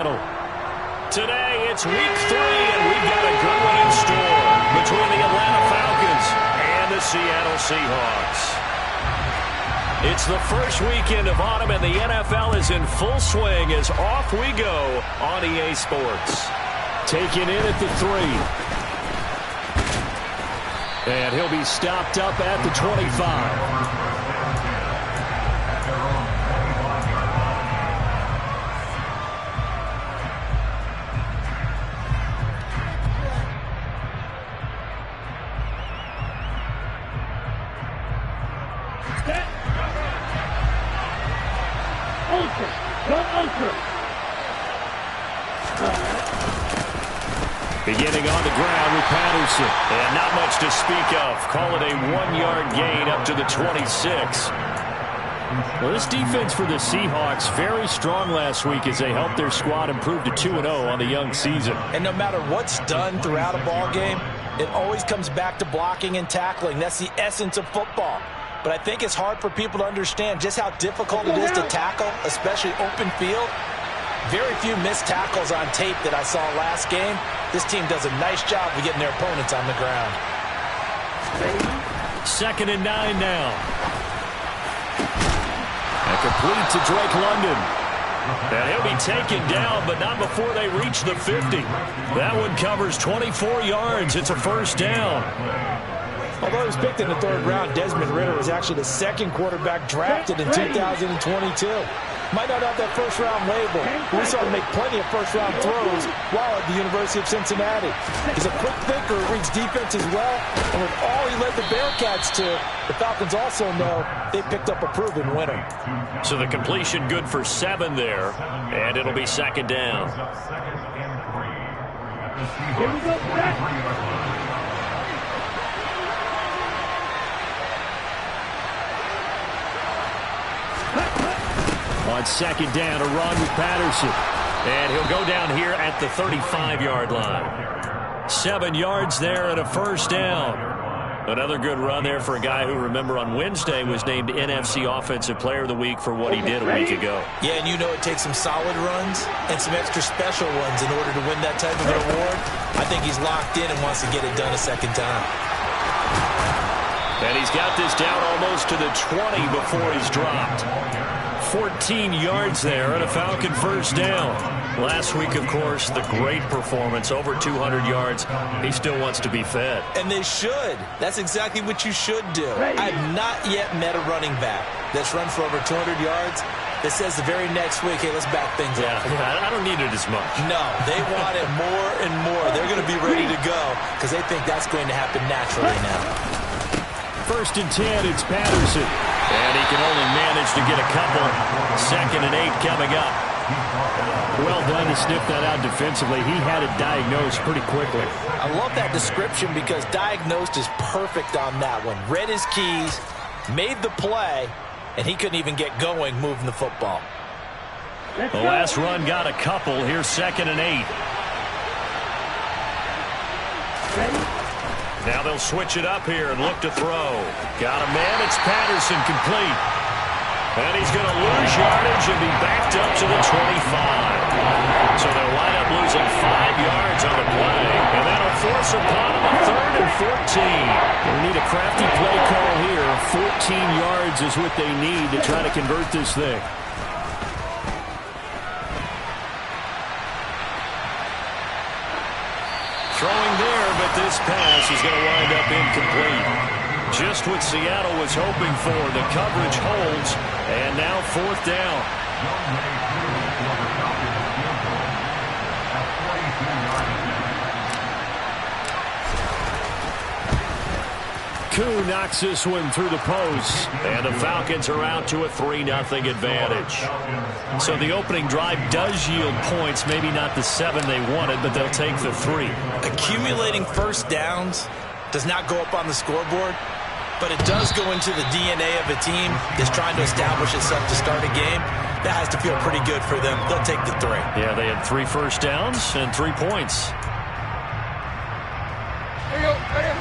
Today, it's week 3, and we've got a good one in store between the Atlanta Falcons and the Seattle Seahawks. It's the first weekend of autumn, and the NFL is in full swing as off we go on EA Sports. Taken in at the 3. And he'll be stopped up at the 25. Beginning on the ground with Patterson. And not much to speak of. Call it a 1-yard gain up to the 26. Well, this defense for the Seahawks very strong last week as they helped their squad improve to 2-0 on the young season. And no matter what's done throughout a ball game, it always comes back to blocking and tackling. That's the essence of football. But I think it's hard for people to understand just how difficult it is to tackle, especially open field. Very few missed tackles on tape that I saw last game. This team does a nice job of getting their opponents on the ground. 2nd and 9 now. And complete to Drake London. And he'll be taken down, but not before they reach the 50. That one covers 24 yards. It's a first down. Although he was picked in the 3rd round, Desmond Ridder was actually the 2nd quarterback drafted in 2022. Might not have that first-round label, but we saw him make plenty of first-round throws while at the University of Cincinnati. He's a quick thinker, reads defense as well, and with all he led the Bearcats to, the Falcons also know they picked up a proven winner. So the completion good for 7 there, and it'll be 2nd down. Here we go, On 2nd down, a run with Patterson. And he'll go down here at the 35-yard line. 7 yards there and a first down. Another good run there for a guy who, remember, on Wednesday was named NFC Offensive Player of the Week for what he did a week ago. Yeah, and you know it takes some solid runs and some extra special ones in order to win that type of an award. I think he's locked in and wants to get it done a second time. And he's got this down almost to the 20 before he's dropped. 14 yards there and a Falcon first down. Last week, of course, the great performance, over 200 yards. He still wants to be fed. And they should. That's exactly what you should do. I've not yet met a running back that's run for over 200 yards that says the very next week, hey, let's back things up. I don't need it as much. No, they want it more and more. They're going to be ready to go because they think that's going to happen naturally now. 1st and 10, it's Patterson. And he can only manage to get a couple. 2nd and 8 coming up. Well done to sniff that out defensively. He had it diagnosed pretty quickly. I love that description because diagnosed is perfect on that one. Read his keys, made the play, and he couldn't even get going moving the football. The last run got a couple. Here's 2nd and 8. Now they'll switch it up here and look to throw. Got a man. It's Patterson complete. And he's going to lose yardage and be backed up to the 25. So they'll wind up losing 5 yards on the play. And that'll force upon them a 3rd and 14. They need a crafty play call here. 14 yards is what they need to try to convert this thing. Throwing there, but this pass is going to wind up incomplete. Just what Seattle was hoping for. The coverage holds, and now 4th down. Koo knocks this one through the post, and the Falcons are out to a 3-0 advantage. So the opening drive does yield points, maybe not the 7 they wanted, but they'll take the 3. Accumulating first downs does not go up on the scoreboard, but it does go into the DNA of a team that's trying to establish itself to start a game. That has to feel pretty good for them. They'll take the 3. Yeah, they had 3 first downs and 3 points. There you go. Right here.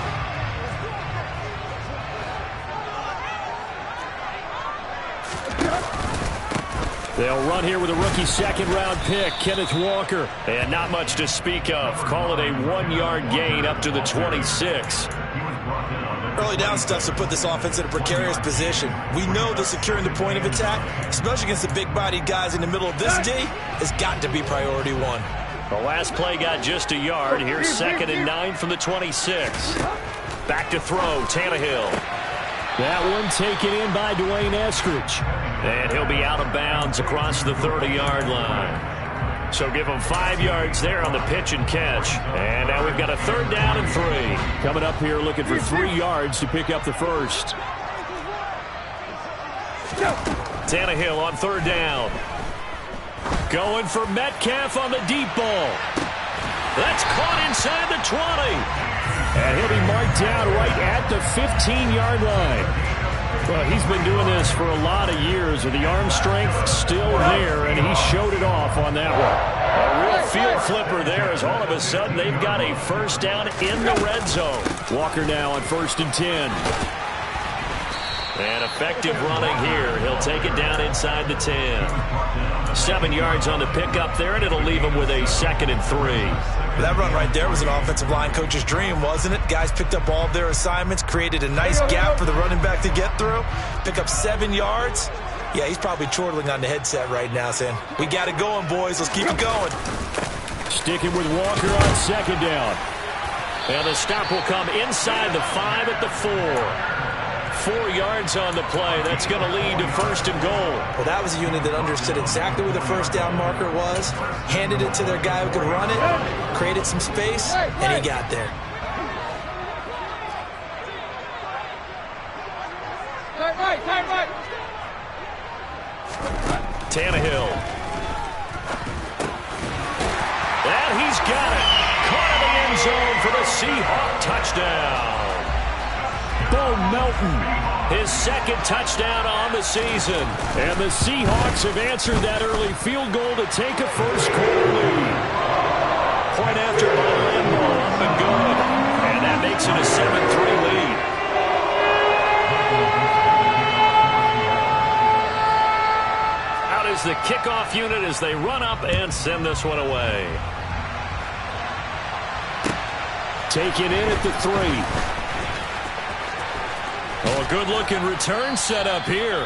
They'll run here with a rookie second-round pick, Kenneth Walker. And not much to speak of. Call it a 1-yard gain up to the 26. Early down stuff to put this offense in a precarious position. We know that securing the point of attack, especially against the big-bodied guys in the middle of this D, has got to be priority one. The last play got just a yard. Here's 2nd and 9 from the 26. Back to throw, Tannehill. That one taken in by Dwayne Eskridge. And he'll be out of bounds across the 30-yard line. So give him 5 yards there on the pitch and catch. And now we've got a 3rd down and 3. Coming up here looking for 3 yards to pick up the first. Tannehill on 3rd down. Going for Metcalf on the deep ball. That's caught inside the 20. And he'll be marked down right at the 15-yard line. Well, he's been doing this for a lot of years, with the arm strength still there, and he showed it off on that one. A real field flipper there, as all of a sudden they've got a 1st down in the red zone. Walker now on 1st and 10. And effective running here. He'll take it down inside the 10. 7 yards on the pickup there, and it'll leave him with a 2nd and 3. That run right there was an offensive line coach's dream, wasn't it? Guys picked up all of their assignments, created a nice gap for the running back to get through, pick up 7 yards. Yeah, he's probably chortling on the headset right now saying, we got it going, boys. Let's keep it going. Sticking with Walker on 2nd down. And the stop will come inside the 5 at the 4. 4 yards on the play. That's going to lead to 1st and goal. Well, that was a unit that understood exactly where the 1st down marker was, handed it to their guy who could run it, created some space, and he got there. Time right. Tannehill. And he's got it. Caught in the end zone for the Seahawk touchdown. Bo Melton, his 2nd touchdown on the season. And the Seahawks have answered that early field goal to take a 1st quarter lead. Point after by Lambeau, up and good. And that makes it a 7-3 lead. Out is the kickoff unit as they run up and send this one away. Taken in at the 3. Oh, a good-looking return set up here.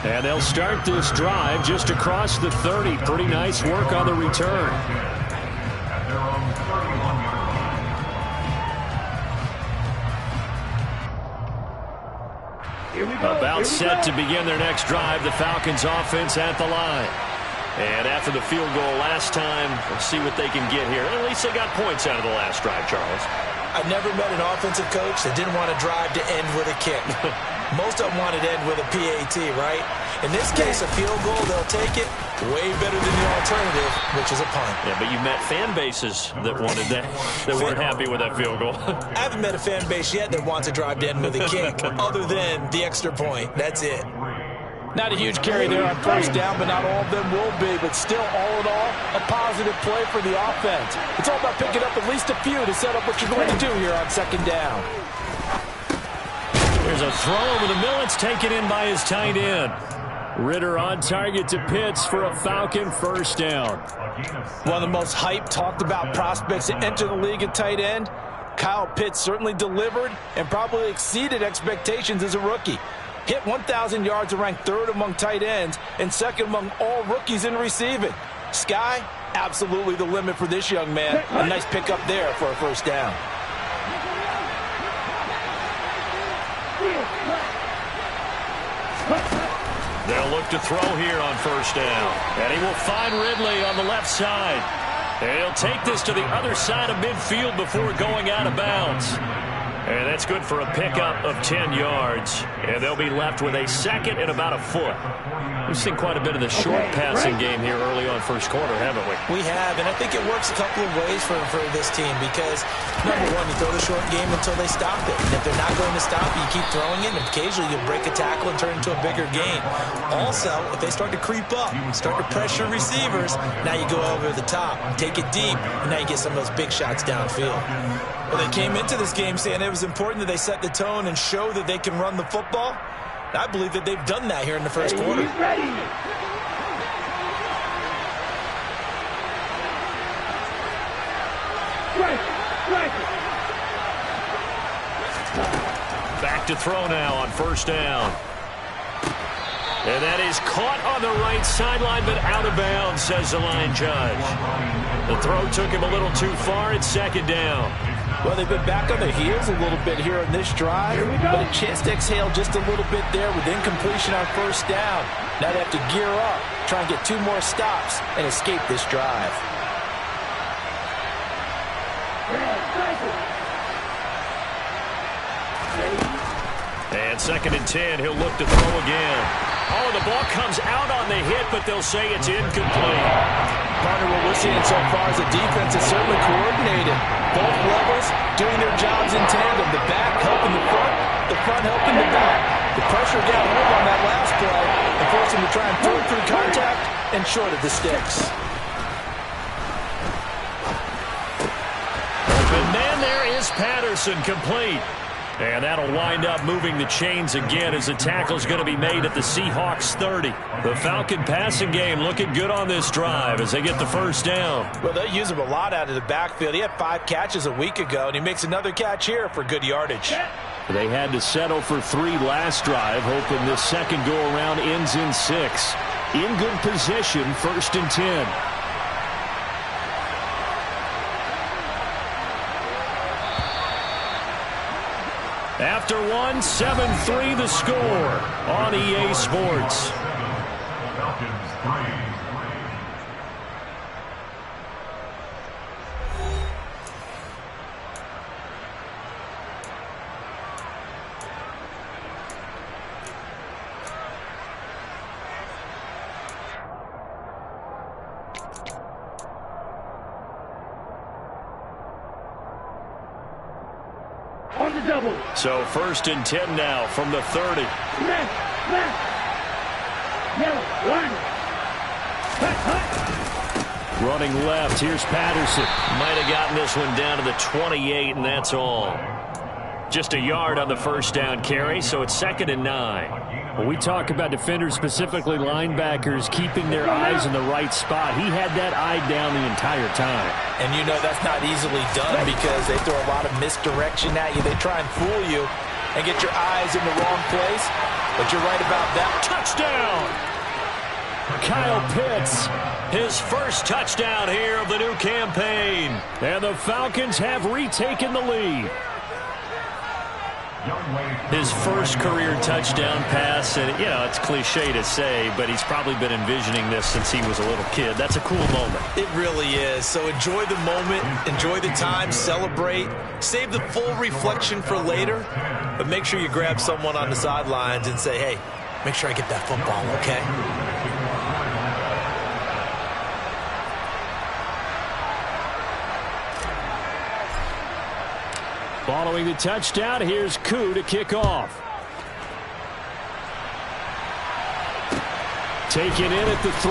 And they'll start this drive just across the 30. Pretty nice work on the return. About set to begin their next drive. The Falcons offense at the line. And after the field goal last time, we'll see what they can get here. At least they got points out of the last drive, Charles. I've never met an offensive coach that didn't want to drive to end with a kick. Most of them wanted to end with a PAT, right? In this case, a field goal, they'll take it. Way better than the alternative, which is a punt. Yeah, but you met fan bases that wanted that, that weren't happy with that field goal. I haven't met a fan base yet that wants to drive to end with a kick, other than the extra point. That's it. Not a huge carry there on 1st down, but not all of them will be. But still, all in all, a positive play for the offense. It's all about picking up at least a few to set up what you're going to do here on 2nd down. There's a throw over the middle. It's taken in by his tight end. Ritter on target to Pitts for a Falcon 1st down. One of the most hyped, talked about prospects to enter the league at tight end. Kyle Pitts certainly delivered and probably exceeded expectations as a rookie. Hit 1,000 yards and ranked 3rd among tight ends and 2nd among all rookies in receiving. Sky, absolutely the limit for this young man. A nice pickup there for a 1st down. They'll look to throw here on 1st down. And he will find Ridley on the left side. And he'll take this to the other side of midfield before going out of bounds. And that's good for a pickup of 10 yards. And they'll be left with a 2nd and about a foot. We've seen quite a bit of the short passing game here early on 1st quarter, haven't we? We have, and I think it works a couple of ways for this team because, number one, you throw the short game until they stop it. And if they're not going to stop it, you keep throwing it, and occasionally you'll break a tackle and turn it into a bigger game. Also, if they start to creep up, start to pressure receivers, now you go over the top, take it deep, and now you get some of those big shots downfield. Well, they came into this game saying it was important that they set the tone and show that they can run the football. I believe that they've done that here in the 1st quarter. Back to throw now on first down. And that is caught on the right sideline, but out of bounds, says the line judge. The throw took him a little too far. It's second down. Well, they've been back on their heels a little bit here on this drive, but a chance to exhale just a little bit there with incompletion on first down. Now they have to gear up, try and get 2 more stops, and escape this drive. And second and 10, he'll look to throw again. Oh, the ball comes out on the hit, but they'll say it's incomplete. Partner, what we're seeing so far is the defense is certainly coordinated. Both levels doing their jobs in tandem. The back helping the front helping the back. The pressure got home on that last play and forced him to try and throw through contact and short of the sticks. Open man, there is Patterson, complete. And that'll wind up moving the chains again as the tackle's going to be made at the Seahawks 30. The Falcon passing game looking good on this drive as they get the first down. Well, they use him a lot out of the backfield. He had 5 catches a week ago, and he makes another catch here for good yardage. They had to settle for 3 last drive, hoping this second go-around ends in 6. In good position, first and 10. After 1, 7-3 the score on EA Sports. So first and 10 now from the 30. Running left, here's Patterson. Might have gotten this one down to the 28, and that's all. Just a yard on the first down carry, so it's second and 9. When we talk about defenders, specifically linebackers, keeping their eyes in the right spot, he had that eye down the entire time. And you know that's not easily done because they throw a lot of misdirection at you. They try and fool you and get your eyes in the wrong place. But you're right about that. Touchdown! Kyle Pitts, his first touchdown here of the new campaign. And the Falcons have retaken the lead. His first career touchdown pass, and you know, it's cliche to say, but he's probably been envisioning this since he was a little kid. That's a cool moment. It really is. So enjoy the moment, enjoy the time, celebrate, save the full reflection for later, but make sure you grab someone on the sidelines and say, hey, make sure I get that football, okay? Following the touchdown, here's Koo to kick off. Taken in at the 3.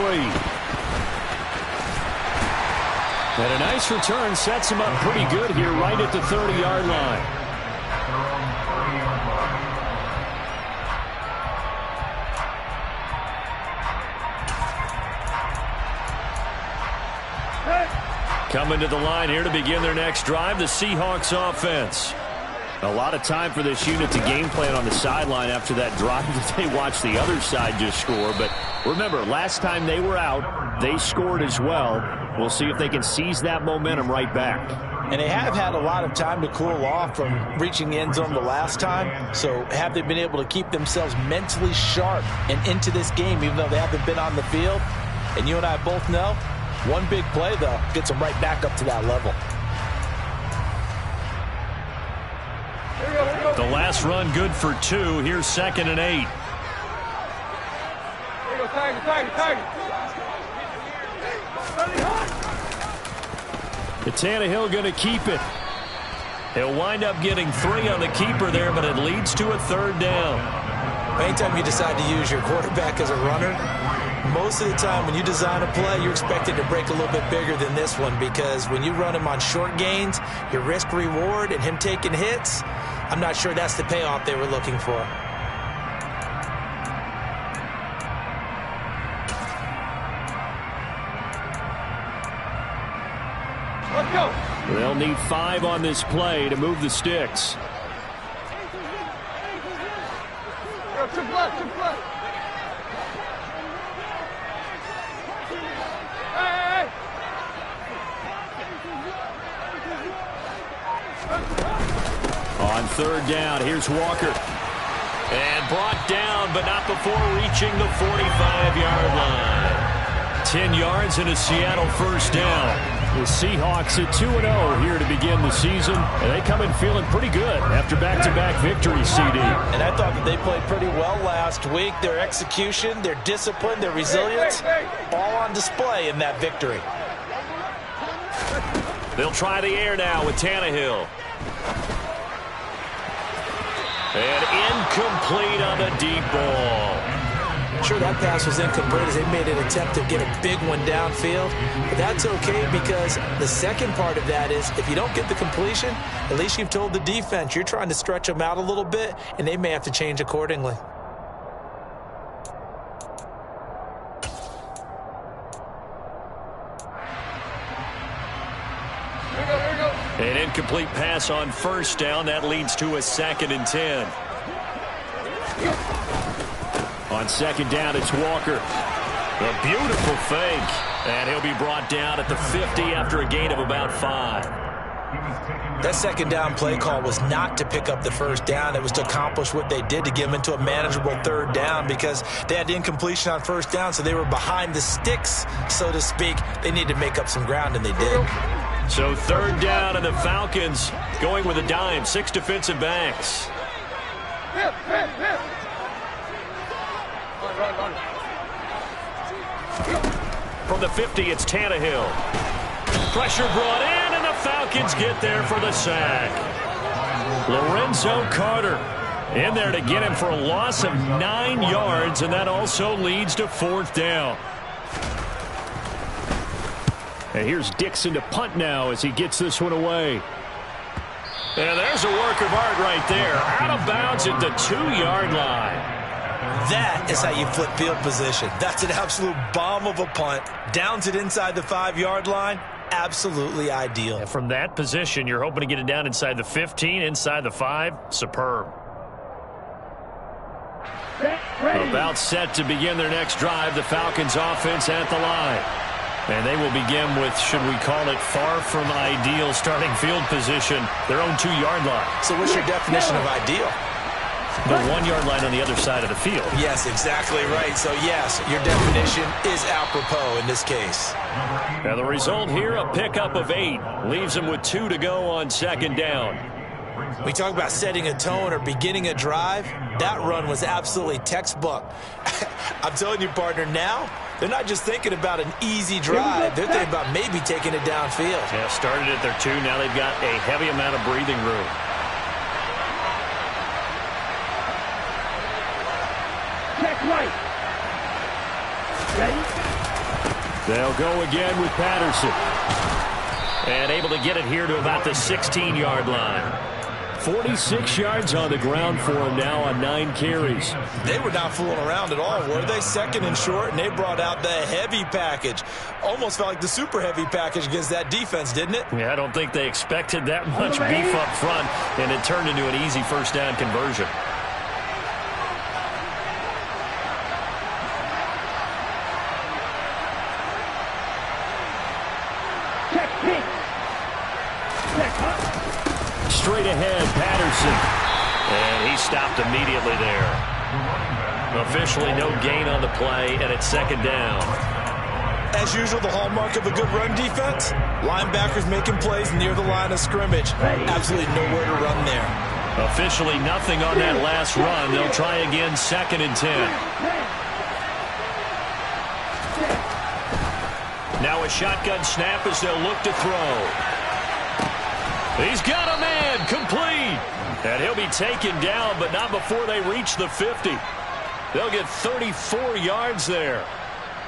And a nice return sets him up pretty good here right at the 30-yard line. Coming to the line here to begin their next drive, the Seahawks offense. A lot of time for this unit to game plan on the sideline after that drive that they watched the other side just score. But remember, last time they were out, they scored as well. We'll see if they can seize that momentum right back. And they have had a lot of time to cool off from reaching the end zone the last time. So have they been able to keep themselves mentally sharp and into this game, even though they haven't been on the field? And you and I both know, one big play, though, gets them right back up to that level. The last run good for 2. Here's second and 8. Here you go, Tiger. The Tannehill going to keep it. He'll wind up getting 3 on the keeper there, but it leads to a third down. Anytime you decide to use your quarterback as a runner, most of the time when you design a play, you're expected to break a little bit bigger than this one because when you run him on short gains, your risk-reward and him taking hits, I'm not sure that's the payoff they were looking for. Let's go. They'll need 5 on this play to move the sticks. Yo, chip left, chip left. Hey, On 3rd down, here's Walker. And brought down, but not before reaching the 45-yard line. 10 yards and a Seattle 1st down. The Seahawks at 2-0 here to begin the season. And they come in feeling pretty good after back-to-back victories, CD. And I thought that they played pretty well last week. Their execution, their discipline, their resilience, all on display in that victory. They'll try the air now with Tannehill. And incomplete on the deep ball. Sure, that pass was incomplete as they made an attempt to get a big one downfield. But that's okay because the second part of that is if you don't get the completion, at least you've told the defense you're trying to stretch them out a little bit, and they may have to change accordingly. An incomplete pass on 1st down. That leads to a 2nd and 10. On 2nd down, it's Walker. A beautiful fake. And he'll be brought down at the 50 after a gain of about 5. That 2nd down play call was not to pick up the 1st down. It was to accomplish what they did to get them into a manageable 3rd down because they had the incompletion on 1st down, so they were behind the sticks, so to speak. They needed to make up some ground, and they did. So 3rd down, and the Falcons going with a dime. 6 defensive backs. From the 50, it's Tannehill. Pressure brought in, and the Falcons get there for the sack. Lorenzo Carter in there to get him for a loss of 9 yards, and that also leads to 4th down. And here's Dixon to punt now as he gets this one away. And there's a work of art right there. Out of bounds at the 2-yard line. That is how you flip field position. That's an absolute bomb of a punt. Downs it inside the 5-yard line. Absolutely ideal. And from that position, you're hoping to get it down inside the 15, inside the 5. Superb. About set to begin their next drive. The Falcons offense at the line. And they will begin with, should we call it, far from ideal starting field position, their own 2-yard line. So what's your definition of ideal? The 1-yard line on the other side of the field. Yes, exactly right. So, yes, your definition is apropos in this case. Now the result here, a pickup of 8. Leaves them with 2 to go on 2nd down. We talk about setting a tone or beginning a drive. That run was absolutely textbook. I'm telling you, partner, now they're not just thinking about an easy drive. They're thinking about maybe taking it downfield. Yeah, started at their 2. Now they've got a heavy amount of breathing room. check right. Ready? They'll go again with Patterson. And able to get it here to about the 16-yard line. 46 yards on the ground for him now on 9 carries. They were not fooling around at all, were they? 2nd and short, and they brought out the heavy package. Almost felt like the super heavy package against that defense, didn't it? Yeah, I don't think they expected that much beef up front, and it turned into an easy 1st down conversion. Straight ahead, Patterson. And he stopped immediately there. Officially no gain on the play, and it's 2nd down. As usual, the hallmark of a good run defense, linebackers making plays near the line of scrimmage. Absolutely nowhere to run there. Officially nothing on that last run. They'll try again, 2nd and 10. Now a shotgun snap as they'll look to throw. He's got a man, complete. And he'll be taken down, but not before they reach the 50. They'll get 34 yards there.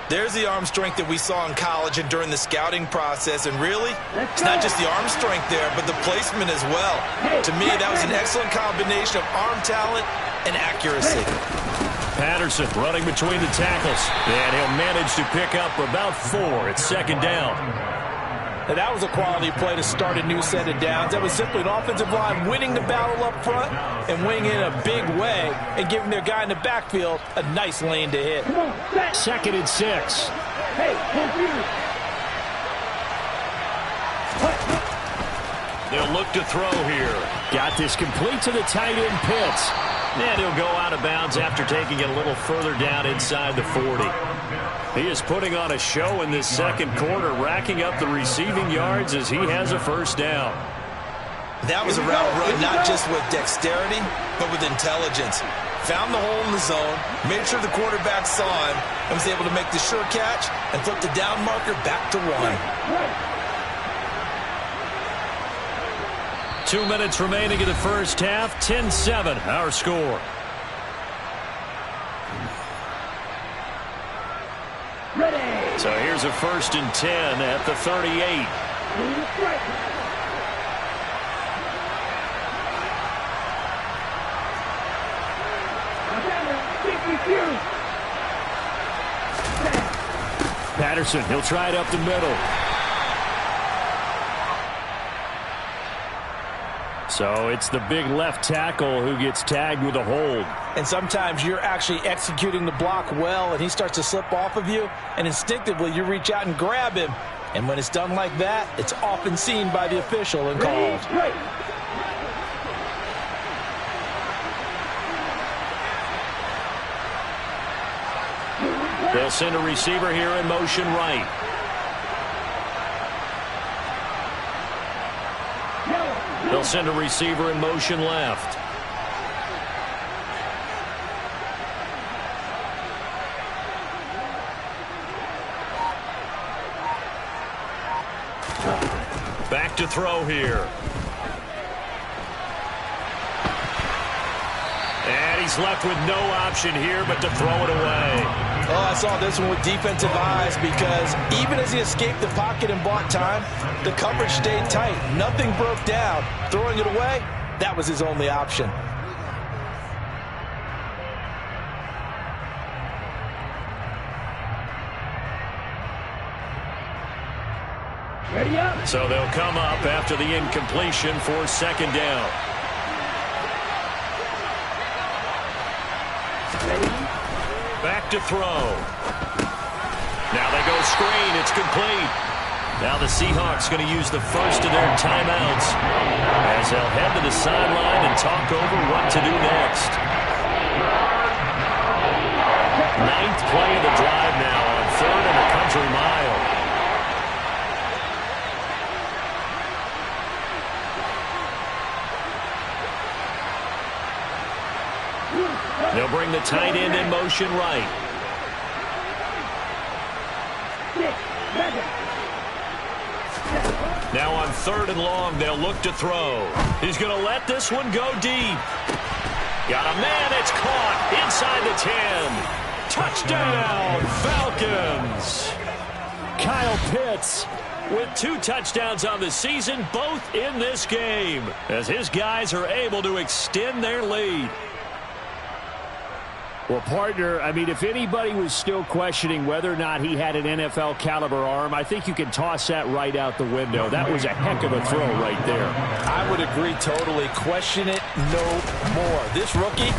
There's the arm strength that we saw in college and during the scouting process. And really, it's not just the arm strength there, but the placement as well. To me, that was an excellent combination of arm talent and accuracy. Patterson running between the tackles. And he'll manage to pick up about 4. It's 2nd down. And that was a quality play to start a new set of downs. That was simply an offensive line winning the battle up front and winning in a big way and giving their guy in the backfield a nice lane to hit. 2nd and 6. Hey, confused. They'll look to throw here. Got this complete to the tight end Pitts. And he'll go out of bounds after taking it a little further down inside the 40. He is putting on a show in this second quarter, racking up the receiving yards as he has a first down. That was a route run not just with dexterity, but with intelligence. Found the hole in the zone, made sure the quarterback saw him, and was able to make the sure catch and flip the down marker back to 1. 2 minutes remaining in the first half. 10-7, our score. Ready. So here's a 1st and 10 at the 38. Patterson, he'll try it up the middle. So it's the big left tackle who gets tagged with a hold. And sometimes you're actually executing the block well, and he starts to slip off of you, and instinctively you reach out and grab him. And when it's done like that, it's often seen by the official and called. They'll send a receiver here in motion right. They'll send a receiver in motion left. Back to throw here. And he's left with no option here but to throw it away. Oh, I saw this one with defensive eyes because even as he escaped the pocket and bought time, the coverage stayed tight. Nothing broke down. Throwing it away, that was his only option. Ready up. So they'll come up after the incompletion for 2nd down. Back to throw. Now they go screen. It's complete. Now the Seahawks going to use the first of their timeouts as they'll head to the sideline and talk over what to do next. 9th play of the drive now on 3rd and a country mile. They'll bring the tight end in motion right. Now on 3rd and long, they'll look to throw. He's going to let this one go deep. Got a man, it's caught inside the 10. Touchdown, Falcons. Kyle Pitts with 2 touchdowns on the season, both in this game, as his guys are able to extend their lead. Well, partner, I mean, if anybody was still questioning whether or not he had an NFL caliber arm, I think you can toss that right out the window. That was a heck of a throw right there. I would agree totally. Question it no more. This rookie,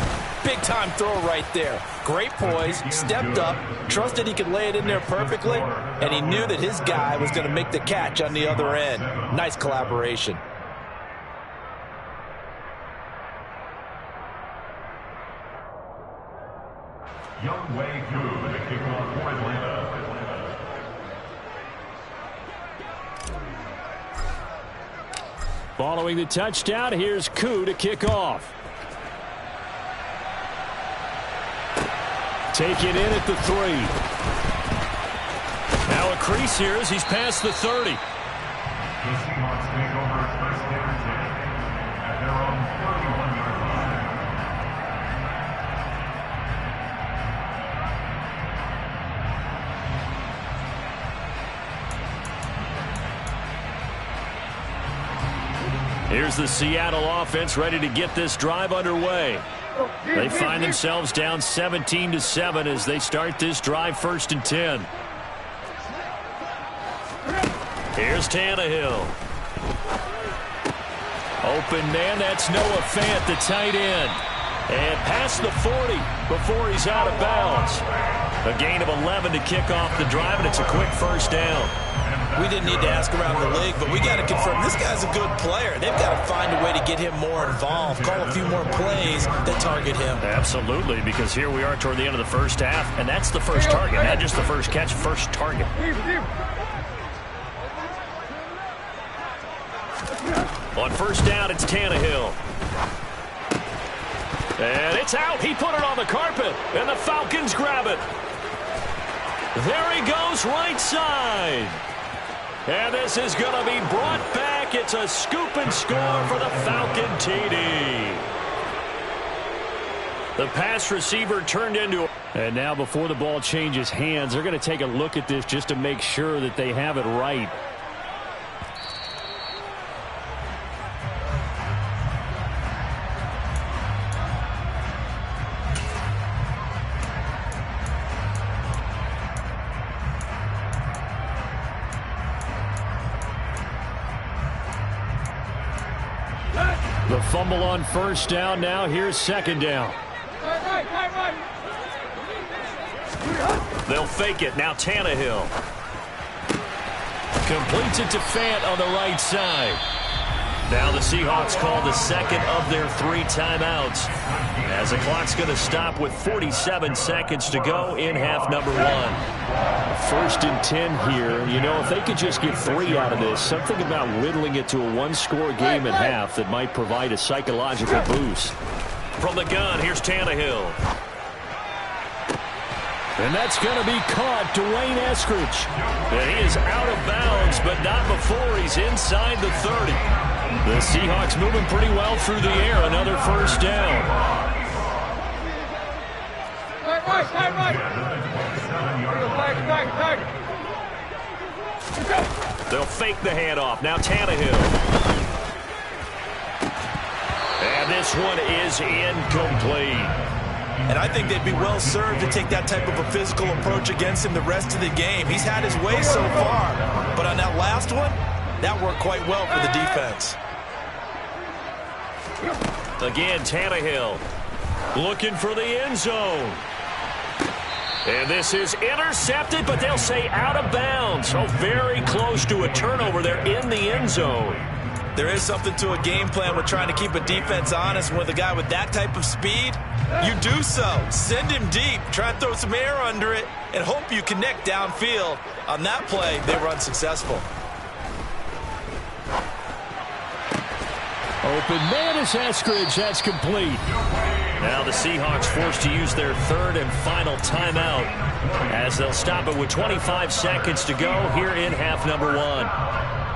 big-time throw right there. Great poise, stepped up, trusted he could lay it in there perfectly, and he knew that his guy was going to make the catch on the other end. Nice collaboration. Young Wei Koo, the kickoff for Atlanta. Following the touchdown, here's Koo to kick off. Take it in at the 3. Now a crease here as he's past the 30. The Seahawks take over first and 10 at their own 31-yard line. Here's the Seattle offense ready to get this drive underway. They find themselves down 17-7 as they start this drive 1st and 10. Here's Tannehill. Open man, that's Noah Fant, the tight end. And past the 40 before he's out of bounds. A gain of 11 to kick off the drive, and it's a quick first down. We didn't need to ask around the league, but we got to confirm this guy's a good player. They've got to find a way to get him more involved, call a few more plays that target him. Absolutely, because here we are toward the end of the first half, and that's the first target, not just the first catch, first target. On first down, it's Tannehill. And it's out. He put it on the carpet, and the Falcons grab it. There he goes, right side. And this is going to be brought back. It's a scoop and score for the Falcon TD. The pass receiver turned into... And now before the ball changes hands, they're going to take a look at this just to make sure that they have it right. The fumble on first down. Now here's second down. They'll fake it. Now Tannehill. Completes it to Fant on the right side. Now the Seahawks call the second of their 3 timeouts, as the clock's going to stop with 47 seconds to go in half number 1. First and 10 here. You know, if they could just get 3 out of this, something about whittling it to a 1-score game at half that might provide a psychological boost. From the gun, here's Tannehill. And that's going to be caught. Dwayne Eskridge. And he is out of bounds, but not before he's inside the 30. The Seahawks moving pretty well through the air. Another first down. They'll fake the handoff. Now Tannehill. And this one is incomplete. And I think they'd be well served to take that type of a physical approach against him the rest of the game. He's had his way so far, but on that last one, that worked quite well for the defense. Again, Tannehill looking for the end zone. And this is intercepted, but they'll say out of bounds. So very close to a turnover there in the end zone. There is something to a game plan with trying to keep a defense honest. With a guy with that type of speed, you do so. Send him deep, try and throw some air under it, and hope you connect downfield. On that play, they were unsuccessful. Open man is Eskridge. That's complete. Now the Seahawks forced to use their 3rd and final timeout, as they'll stop it with 25 seconds to go here in half number 1.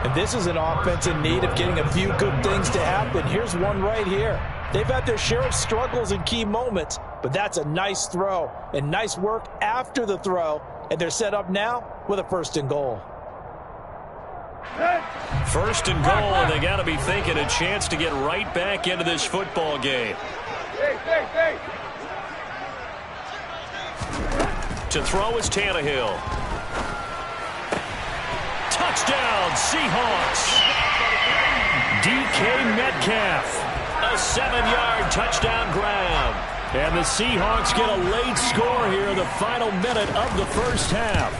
And this is an offense in need of getting a few good things to happen. Here's one right here. They've had their share of struggles in key moments, but that's a nice throw and nice work after the throw. And they're set up now with a 1st and goal. 1st and goal, and they got to be thinking a chance to get right back into this football game. To throw is Tannehill. Touchdown, Seahawks. DK Metcalf. A 7-yard touchdown grab. And the Seahawks get a late score here in the final minute of the first half.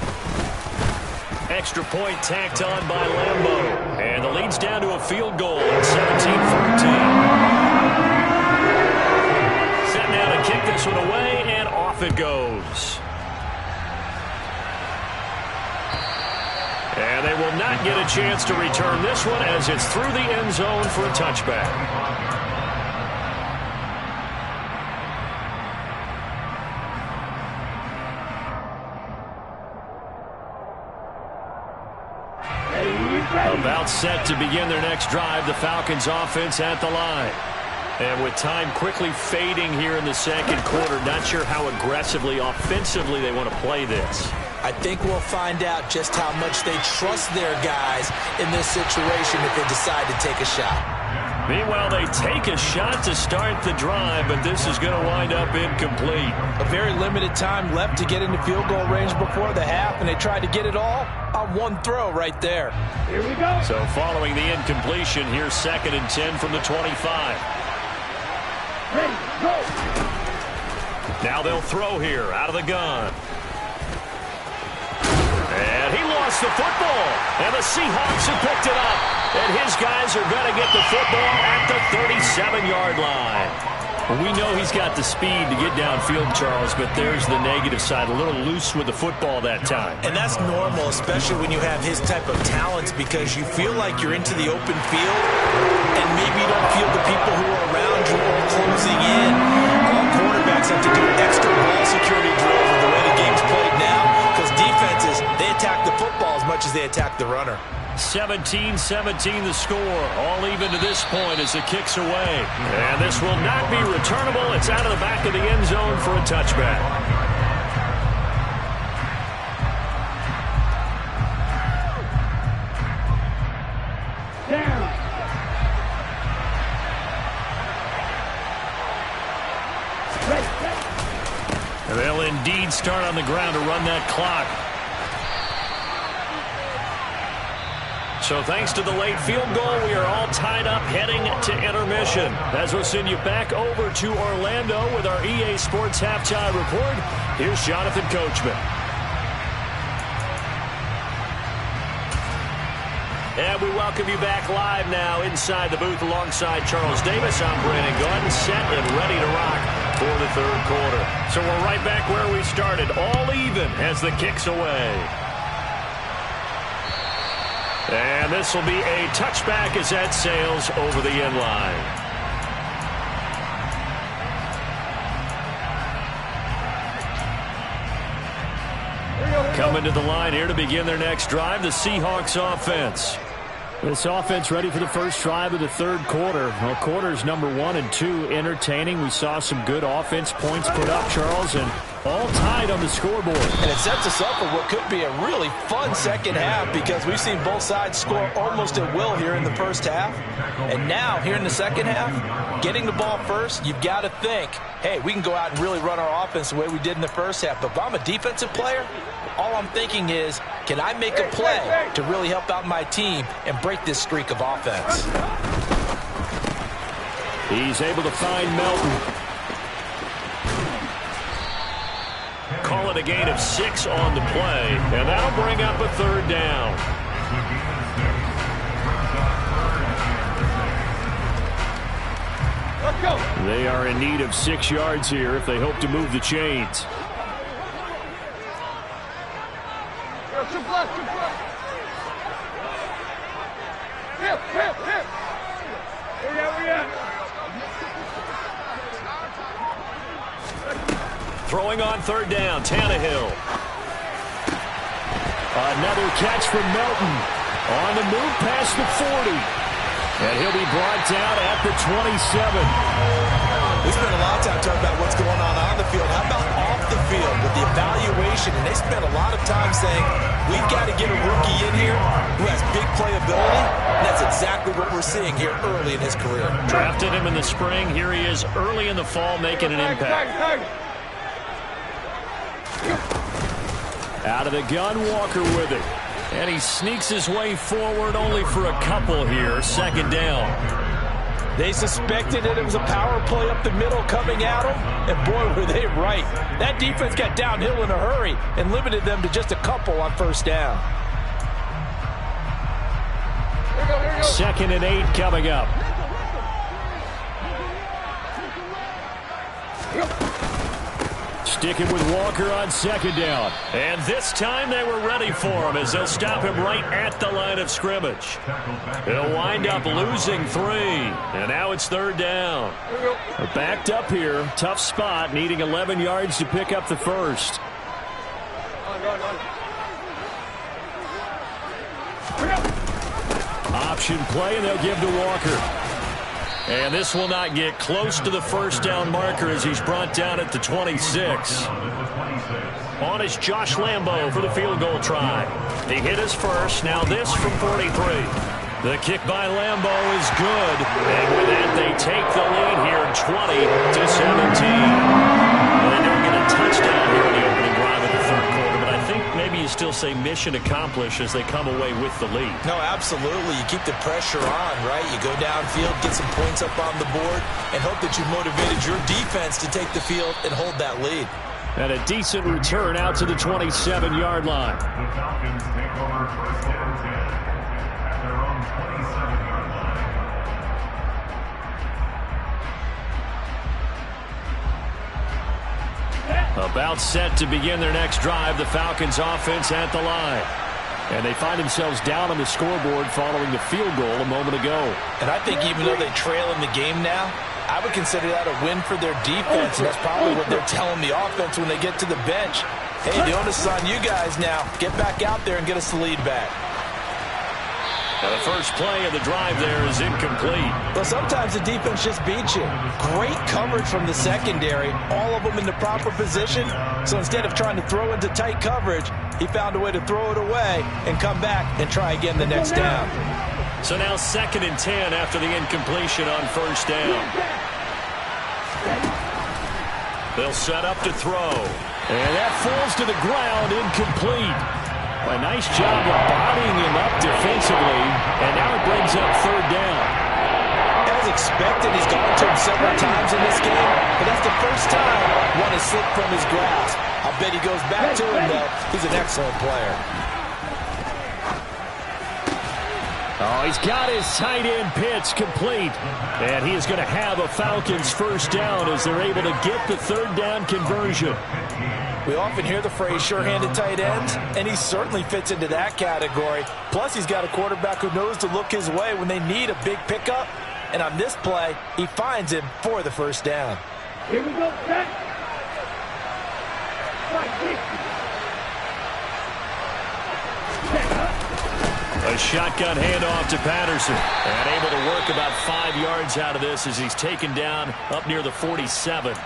Extra point tacked on by Lambeau. And the lead's down to a field goal at 17-14. Set now to kick this one away, and off it goes. And they will not get a chance to return this one, as it's through the end zone for a touchback. About set to begin their next drive, the Falcons offense at the line. And with time quickly fading here in the second quarter, not sure how aggressively, offensively they want to play this. I think we'll find out just how much they trust their guys in this situation if they decide to take a shot. Meanwhile, they take a shot to start the drive, but this is going to wind up incomplete. A very limited time left to get into field goal range before the half, and they tried to get it all on one throw right there. Here we go. So following the incompletion, here's 2nd and 10 from the 25. Ready, go. Now they'll throw here out of the gun. And he lost the football. And the Seahawks have picked it up. And his guys are going to get the football at the 37-yard line. We know he's got the speed to get downfield, Charles, but there's the negative side. A little loose with the football that time. And that's normal, especially when you have his type of talents, because you feel like you're into the open field, and maybe you don't feel the people who are around you are closing in. All quarterbacks have to do extra ball security drills with the way the game's played now, because defenses, they attack the football as much as they attack the runner. 17-17 the score. All even to this point as the kick's away. And this will not be returnable. It's out of the back of the end zone for a touchback. Down. Ready. And they'll indeed start on the ground to run that clock. So thanks to the late field goal, we are all tied up heading to intermission. As we'll send you back over to Orlando with our EA Sports Halftime Report, here's Jonathan Coachman. And we welcome you back live now inside the booth alongside Charles Davis. I'm Brandon Gordon, set and ready to rock for the third quarter. So we're right back where we started, all even as the kick's away. And this will be a touchback as that sails over the end line. Coming to the line here to begin their next drive, the Seahawks offense. This offense ready for the first drive of the third quarter. Well, quarters number 1 and 2 entertaining. We saw some good offense points put up, Charles, and all tied on the scoreboard. And it sets us up for what could be a really fun second half, because we've seen both sides score almost at will here in the first half. And now, here in the second half, getting the ball first, you've got to think, hey, we can go out and really run our offense the way we did in the first half. But if I'm a defensive player, all I'm thinking is, can I make a play to really help out my team and break this streak of offense? He's able to find Melton. Call it a gain of 6 on the play, and that'll bring up a third down. Let's go. They are in need of 6 yards here if they hope to move the chains. Too close, too close. Hip. Where you at? Throwing on third down, Tannehill. Another catch from Melton. On the move past the 40. And he'll be brought down at the 27. We spent a lot of time talking about what's going on the field. How about off the field with the evaluation? And they spent a lot of time saying, we've got to get a rookie in here who has big playability. And that's exactly what we're seeing here early in his career. Drafted him in the spring. Here he is early in the fall making an impact. Out of the gun, Walker with it. And he sneaks his way forward only for a couple here. Second down. They suspected it was a power play up the middle coming at them, and boy, were they right. That defense got downhill in a hurry and limited them to just a couple on first down. Here we go. 2nd and 8 coming up. Sticking with Walker on second down. And this time they were ready for him as they'll stop him right at the line of scrimmage. They'll wind up losing 3. And now it's third down. They're backed up here. Tough spot, needing 11 yards to pick up the first. Option play, and they'll give to Walker. And this will not get close to the first down marker as he's brought down at the 26. On is Josh Lambo for the field goal try. He hit his first. Now this from 43. The kick by Lambo is good. And with that, they take the lead here 20-17. Well, they don't get a touchdown here in the opening drive of the third quarter, but I think maybe you still say mission accomplished as they come away with the lead. No, absolutely. You keep the pressure on, right? You go downfield, get some points up on the board, and hope that you motivated your defense to take the field and hold that lead. And a decent return out to the 27-yard line. The Falcons take over first and 10 at their own 27-yard line. About set to begin their next drive, the Falcons offense at the line. And they find themselves down on the scoreboard following the field goal a moment ago. And I think even though they trail in the game now, I would consider that a win for their defense, and that's probably what they're telling the offense when they get to the bench. Hey, the onus is on you guys now. Get back out there and get us the lead back. The first play of the drive there is incomplete. Well, sometimes the defense just beats you. Great coverage from the secondary, all of them in the proper position. So instead of trying to throw into tight coverage, he found a way to throw it away and come back and try again the next down. So now 2nd and 10 after the incompletion on first down. They'll set up to throw. And that falls to the ground, incomplete. A nice job of bodying him up defensively, and now it brings up 3rd down. As expected, he's gone to him several times in this game, but that's the first time one has slipped from his grasp. I'll bet he goes back to him, though. He's an excellent player. Oh, he's got his tight end pitch complete. And he is going to have a Falcons first down as they're able to get the 3rd down conversion. We often hear the phrase sure-handed tight ends, and he certainly fits into that category. Plus, he's got a quarterback who knows to look his way when they need a big pickup. And on this play, he finds him for the first down. Here we go, set. A shotgun handoff to Patterson. And able to work about 5 yards out of this as he's taken down up near the 47.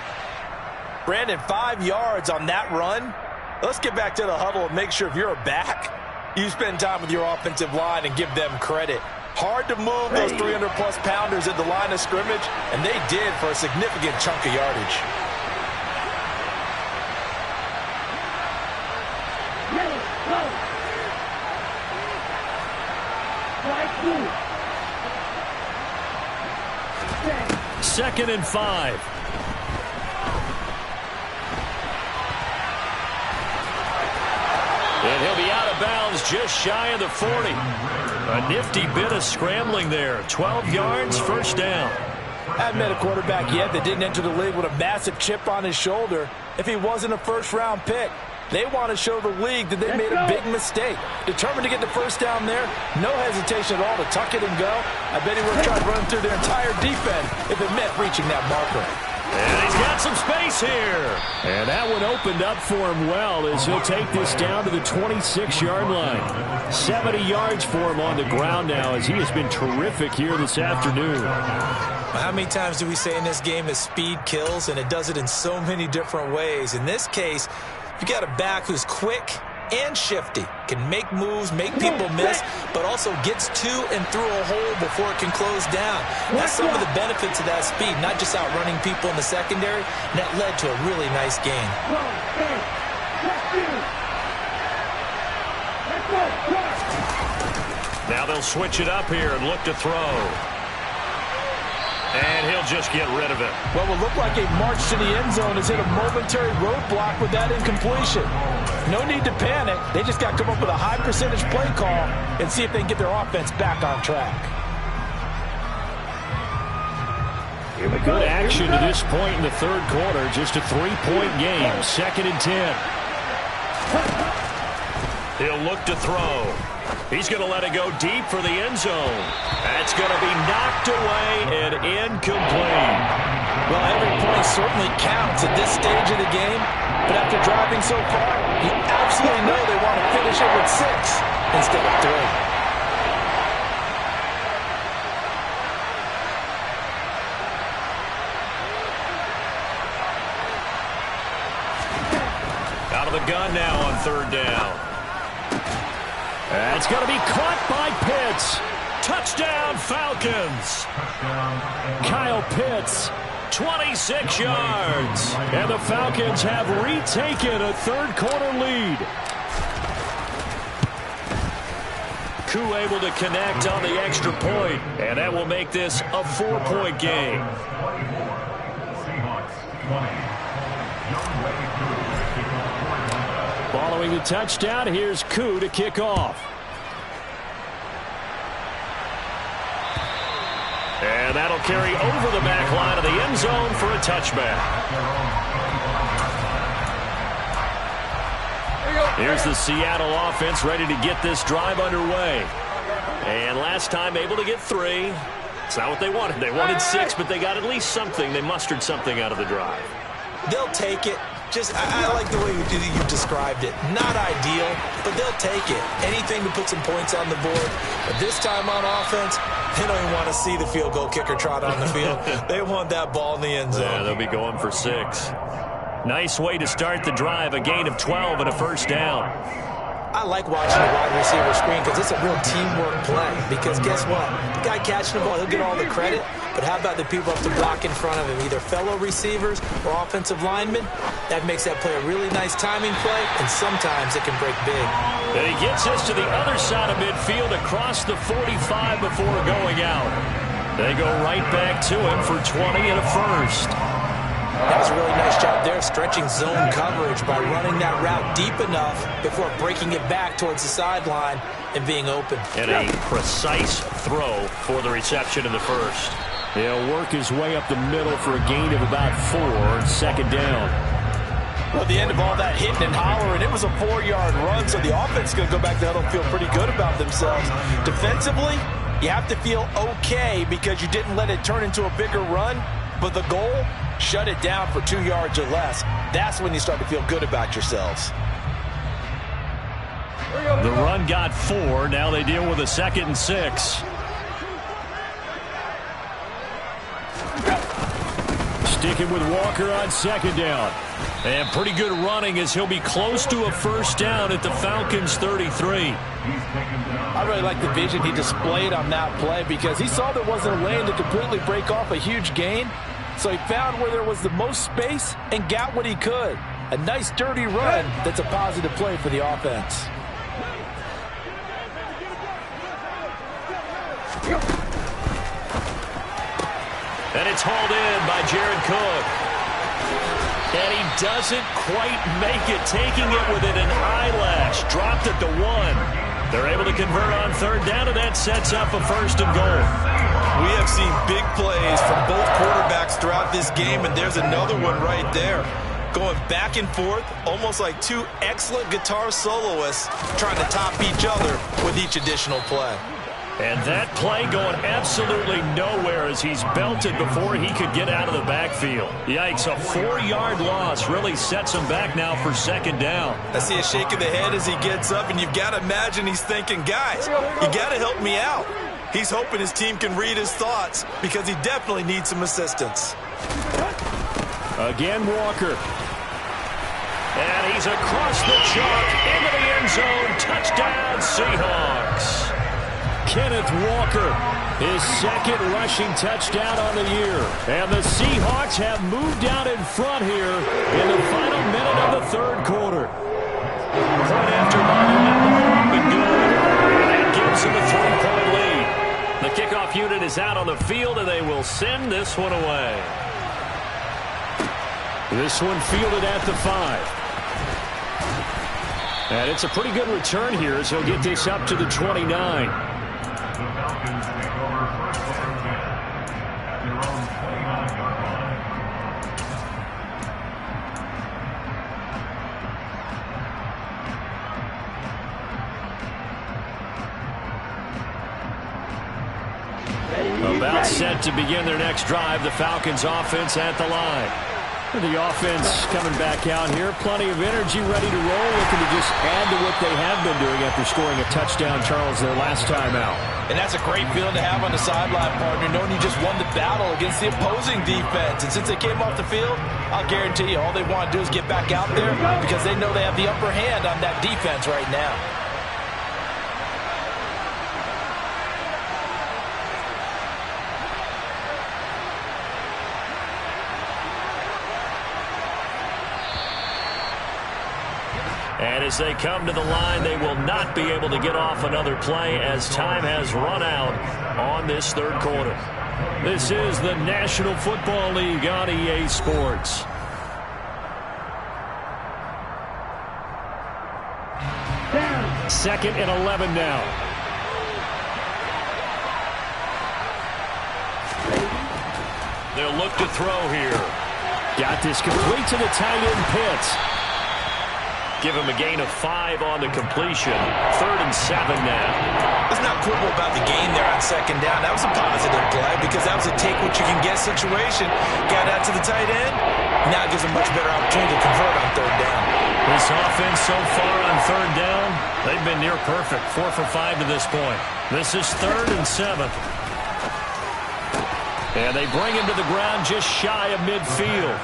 Brandon, 5 yards on that run. Let's get back to the huddle and make sure if you're a back, you spend time with your offensive line and give them credit. Hard to move those 300-plus pounders at the line of scrimmage, and they did for a significant chunk of yardage. Second and 5. And he'll be out of bounds just shy of the 40. A nifty bit of scrambling there. 12 yards, first down. I haven't met a quarterback yet that didn't enter the league with a massive chip on his shoulder if he wasn't a first-round pick. They want to show the league that they made a big mistake. Determined to get the first down there, no hesitation at all to tuck it and go. I bet he would have tried to run through their entire defense if it meant reaching that marker. And he's got some space here. And that one opened up for him well as he'll take this down to the 26-yard line. 70 yards for him on the ground now as he has been terrific here this afternoon. How many times do we say in this game that speed kills, and it does it in so many different ways? In this case, you got a back who's quick and shifty, can make moves, make people miss, but also gets to and through a hole before it can close down. That's some of the benefits of that speed, not just outrunning people in the secondary, and that led to a really nice gain. Now they'll switch it up here and look to throw. And he'll just get rid of it. What will look like a march to the end zone has hit a momentary roadblock with that incompletion. No need to panic. They just got to come up with a high percentage play call and see if they can get their offense back on track. Good action to this point in the third quarter. Just a 3-point game. 2nd and 10. He'll look to throw. He's going to let it go deep for the end zone. That's going to be knocked away and incomplete. Well, every point certainly counts at this stage of the game. But after driving so far, you absolutely know they want to finish it with 6 instead of 3. Out of the gun now on 3rd down. It's going to be caught by Pitts. Touchdown, Falcons. Kyle Pitts. 26 yards. And the Falcons have retaken a third-quarter lead. Koo able to connect on the extra point, and that will make this a 4-point game. Following the touchdown, here's Koo to kick off. And that'll carry over the back line of the end zone for a touchback. Here's the Seattle offense ready to get this drive underway. And last time able to get 3. It's not what they wanted. They wanted 6, but they got at least something. They mustered something out of the drive. They'll take it. I like the way you described it. Not ideal, but they'll take it. Anything to put some points on the board. But this time on offense, they don't even want to see the field goal kicker trot on the field. They want that ball in the end zone. Yeah, they'll be going for 6. Nice way to start the drive. A gain of 12 and a first down. I like watching the wide receiver screen because it's a real teamwork play. Because guess what? The guy catching the ball, he'll get all the credit. But how about the people up to block in front of him, either fellow receivers or offensive linemen? That makes that play a really nice timing play, and sometimes it can break big. And he gets us to the other side of midfield across the 45 before going out. They go right back to him for 20 and a first. That was a really nice job there, stretching zone coverage by running that route deep enough before breaking it back towards the sideline and being open. And a precise throw for the reception in the first. He'll work his way up the middle for a gain of about 4, second down. Well, at the end of all that hitting and hollering, it was a 4-yard run, so the offense is going to go back to huddle and feel pretty good about themselves. Defensively, you have to feel okay because you didn't let it turn into a bigger run, but the goal, shut it down for 2 yards or less. That's when you start to feel good about yourselves. The run got 4. Now they deal with a 2nd and 6. Sticking with Walker on second down. And pretty good running as he'll be close to a first down at the Falcons' 33. I really like the vision he displayed on that play because he saw there wasn't a lane to completely break off a huge gain. So he found where there was the most space and got what he could. A nice dirty run that's a positive play for the offense. And it's hauled in by Jared Cook. And he doesn't quite make it, taking it within an eyelash. Dropped at the 1. They're able to convert on third down, and that sets up a first and goal. We have seen big plays from both quarterbacks throughout this game, and there's another one right there. Going back and forth, almost like 2 excellent guitar soloists trying to top each other with each additional play. And that play going absolutely nowhere as he's belted before he could get out of the backfield. Yikes, a 4-yard loss really sets him back now for second down. I see a shake of the head as he gets up, and you've got to imagine he's thinking, guys, you got to help me out. He's hoping his team can read his thoughts because he definitely needs some assistance. Again, Walker. And he's across the chalk into the end zone. Touchdown, Seahawks. Kenneth Walker, his second rushing touchdown on the year. And the Seahawks have moved out in front here in the final minute of the third quarter. Point after ball, and good. And that gives them a 3-point lead. The kickoff unit is out on the field, and they will send this one away. This one fielded at the 5. And it's a pretty good return here as he'll get this up to the 29. The Falcons take over first and 10 at their own 29-yard line. About set to begin their next drive, the Falcons offense at the line. The offense coming back out here. Plenty of energy, ready to roll. Looking to just add to what they have been doing after scoring a touchdown, Charles, their last time out. And that's a great feeling to have on the sideline, partner, knowing you just won the battle against the opposing defense. And since they came off the field, I'll guarantee you all they want to do is get back out there because they know they have the upper hand on that defense right now. And as they come to the line, they will not be able to get off another play as time has run out on this third quarter. This is the National Football League on EA Sports. Second and 11 now. They'll look to throw here. Got this complete to the tight end Pitts. Give him a gain of 5 on the completion. 3rd and 7 now. Let's not quibble about the gain there on second down. That was a positive play because that was a take-what-you-can-get situation. Got out to the tight end. Now it gives him much better opportunity to convert on third down. This offense so far on third down, they've been near perfect. 4 for 5 to this point. This is 3rd and 7. And they bring him to the ground just shy of midfield.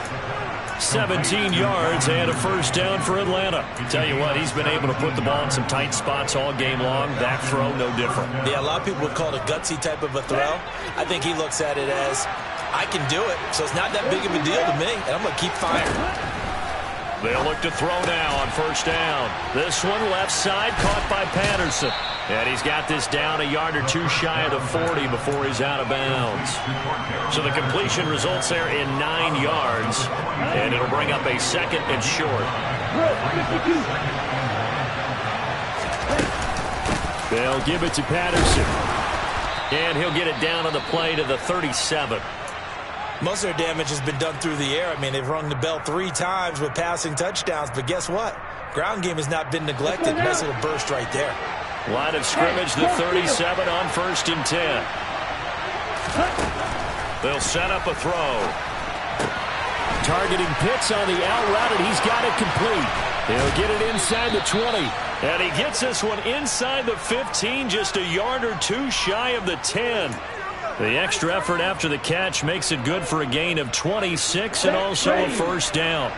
17 yards and a first down for Atlanta. Tell you what, he's been able to put the ball in some tight spots all game long. That throw, no different. Yeah, a lot of people would call it a gutsy type of a throw. I think he looks at it as, I can do it, so it's not that big of a deal to me, and I'm going to keep firing. They'll look to throw now on first down. This one left side caught by Patterson. And he's got this down a yard or 2 shy of the 40 before he's out of bounds. So the completion results there in 9 yards. And it'll bring up a 2nd and short. They'll give it to Patterson. And he'll get it down on the play to the 37. Most of their damage has been done through the air. I mean, they've rung the bell 3 times with passing touchdowns. But guess what? Ground game has not been neglected. Nice little burst right there. Line of scrimmage, the 37 on 1st and 10. They'll set up a throw. Targeting Pitts on the out route, and he's got it complete. He'll get it inside the 20. And he gets this one inside the 15, just a yard or 2 shy of the 10. The extra effort after the catch makes it good for a gain of 26 and also a first down.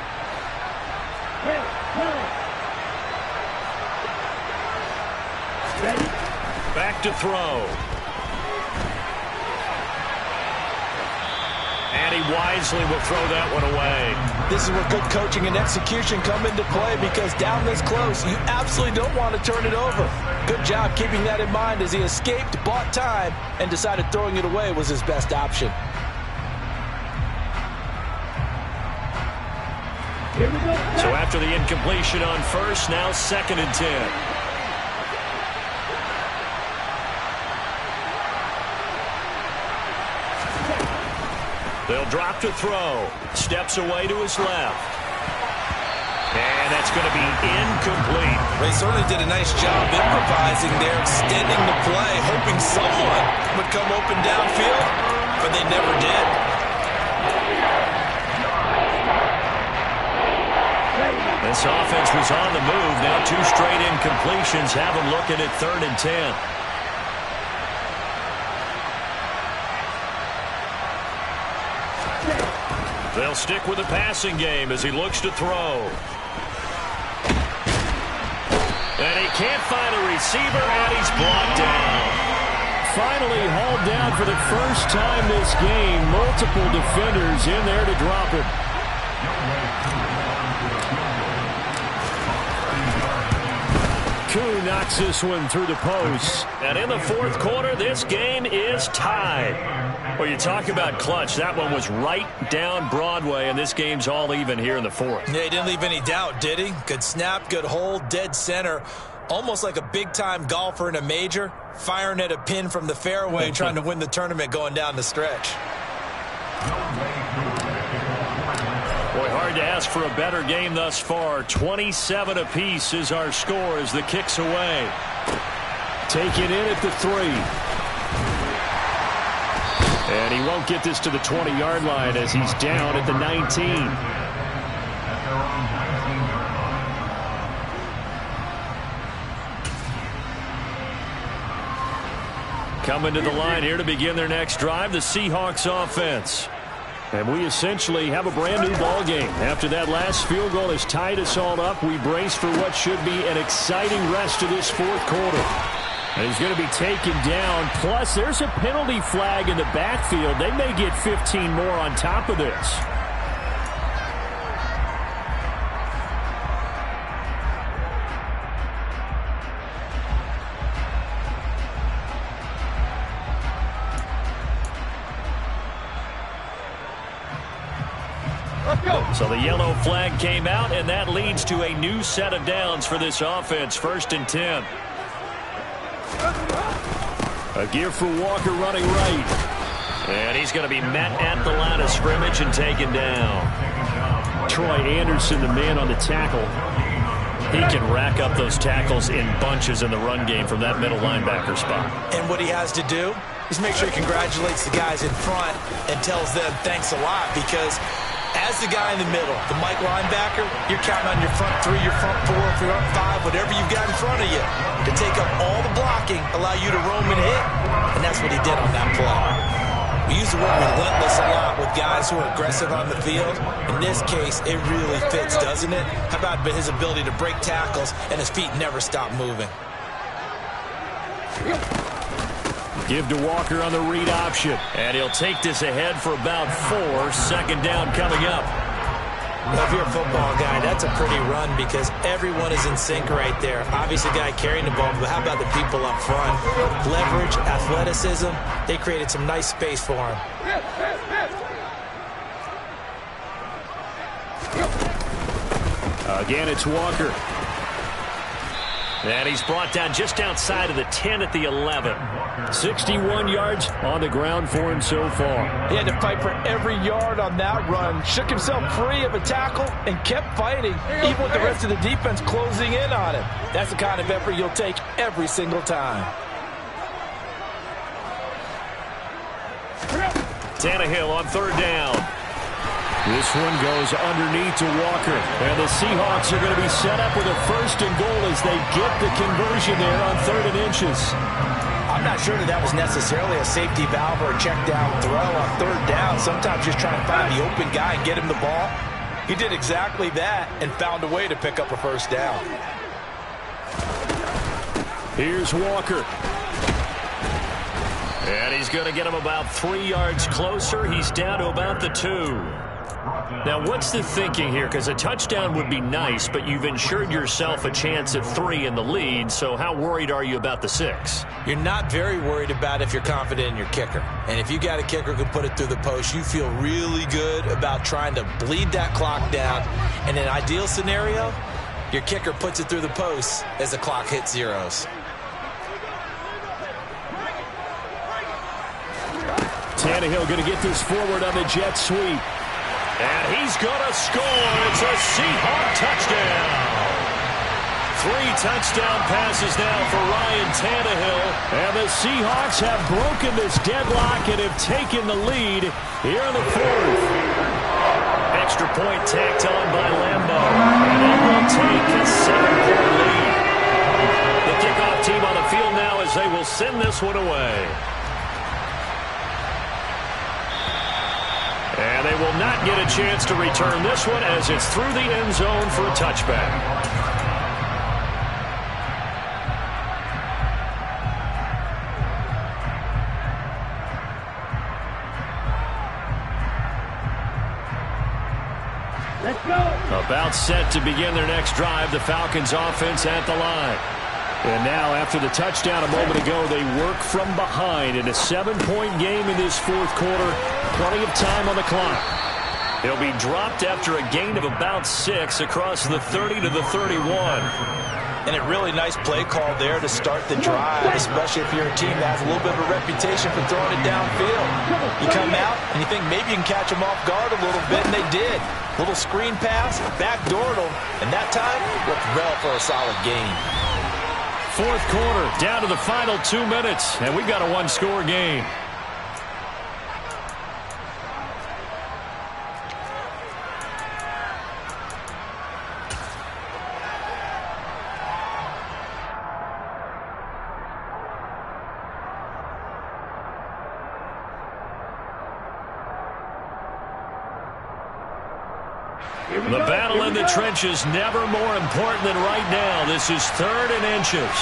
Back to throw. And he wisely will throw that one away. This is where good coaching and execution come into play because down this close, you absolutely don't want to turn it over. Good job keeping that in mind as he escaped, bought time, and decided throwing it away was his best option. So after the incompletion on first, now 2nd and 10. They'll drop to throw. Steps away to his left. And that's going to be incomplete. They certainly did a nice job improvising there, extending the play, hoping someone would come open downfield, but they never did. This offense was on the move. Now 2 straight incompletions have them looking at 3rd and 10. They'll stick with the passing game as he looks to throw. And he can't find a receiver, and he's brought down. Finally hauled down for the first time this game. Multiple defenders in there to drop him. Koo knocks this one through the post. And in the 4th quarter, this game is tied. Well, you talk about clutch. That one was right down Broadway, and this game's all even here in the 4th. Yeah, he didn't leave any doubt, did he? Good snap, good hold, dead center. Almost like a big-time golfer in a major, firing at a pin from the fairway, trying to win the tournament going down the stretch. Boy, hard to ask for a better game thus far. 27 apiece is our score as the kick's away. Taken in at the 3. And he won't get this to the 20-yard line as he's down at the 19. Coming to the line here to begin their next drive, the Seahawks offense. And we essentially have a brand-new ball game. After that last field goal has tied us all up, we brace for what should be an exciting rest of this 4th quarter. And he's going to be taken down. Plus, there's a penalty flag in the backfield. They may get 15 more on top of this. So the yellow flag came out, and that leads to a new set of downs for this offense. 1st and 10. A give for Walker running right. And he's going to be met at the line of scrimmage and taken down. Troy Anderson, the man on the tackle. He can rack up those tackles in bunches in the run game from that middle linebacker spot. And what he has to do is make sure he congratulates the guys in front and tells them thanks a lot, because as the guy in the middle, the Mike linebacker, you're counting on your front 3, your front 4, your front 5, whatever you've got in front of you to take up all the blocking, allow you to roam and hit. And that's what he did on that play. We use the word relentless a lot with guys who are aggressive on the field. In this case, it really fits, doesn't it? How about his ability to break tackles and his feet never stop moving? Give to Walker on the read option. And he'll take this ahead for about 4. 2nd down coming up. Well, if you're a football guy, that's a pretty run because everyone is in sync right there. Obviously, the guy carrying the ball, but how about the people up front? Leverage, athleticism, they created some nice space for him. Again, it's Walker. And he's brought down just outside of the 10 at the 11. 61 yards on the ground for him so far. He had to fight for every yard on that run. Shook himself free of a tackle and kept fighting, even with the rest of the defense closing in on him. That's the kind of effort you'll take every single time. Tannehill on 3rd down. This one goes underneath to Walker. And the Seahawks are going to be set up with a 1st and goal as they get the conversion there on 3rd and inches. I'm not sure that was necessarily a safety valve or a check down throw on 3rd down. Sometimes just trying to find the open guy and get him the ball. He did exactly that and found a way to pick up a 1st down. Here's Walker. And he's going to get him about 3 yards closer. He's down to about the 2. Now, what's the thinking here? Because a touchdown would be nice, but you've ensured yourself a chance at 3 in the lead, so how worried are you about the 6? You're not very worried about if you're confident in your kicker. And if you got a kicker who can put it through the post, you feel really good about trying to bleed that clock down. In an ideal scenario, your kicker puts it through the post as the clock hits zeros. Tannehill going to get this forward on the jet sweep. And he's going to score. It's a Seahawk touchdown. 3 touchdown passes now for Ryan Tannehill. And the Seahawks have broken this deadlock and have taken the lead here in the 4th. Extra point tacked on by Lambo. And they will take a 7-point lead. The kickoff team on the field now as they will send this one away. And they will not get a chance to return this one as it's through the end zone for a touchback. Let's go. About set to begin their next drive, the Falcons offense at the line. And now, after the touchdown a moment ago, they work from behind in a 7-point game in this 4th quarter. Plenty of time on the clock. He'll be dropped after a gain of about 6 across the 30 to the 31. And a really nice play call there to start the drive, especially if you're a team that has a little bit of a reputation for throwing it downfield. You come out and you think maybe you can catch them off guard a little bit, and they did. Little screen pass, backdoored them, and that time looked well for a solid gain. 4th quarter, down to the final 2 minutes, and we've got a 1-score game. The battle in the trenches never more important than right now. This is 3rd and inches.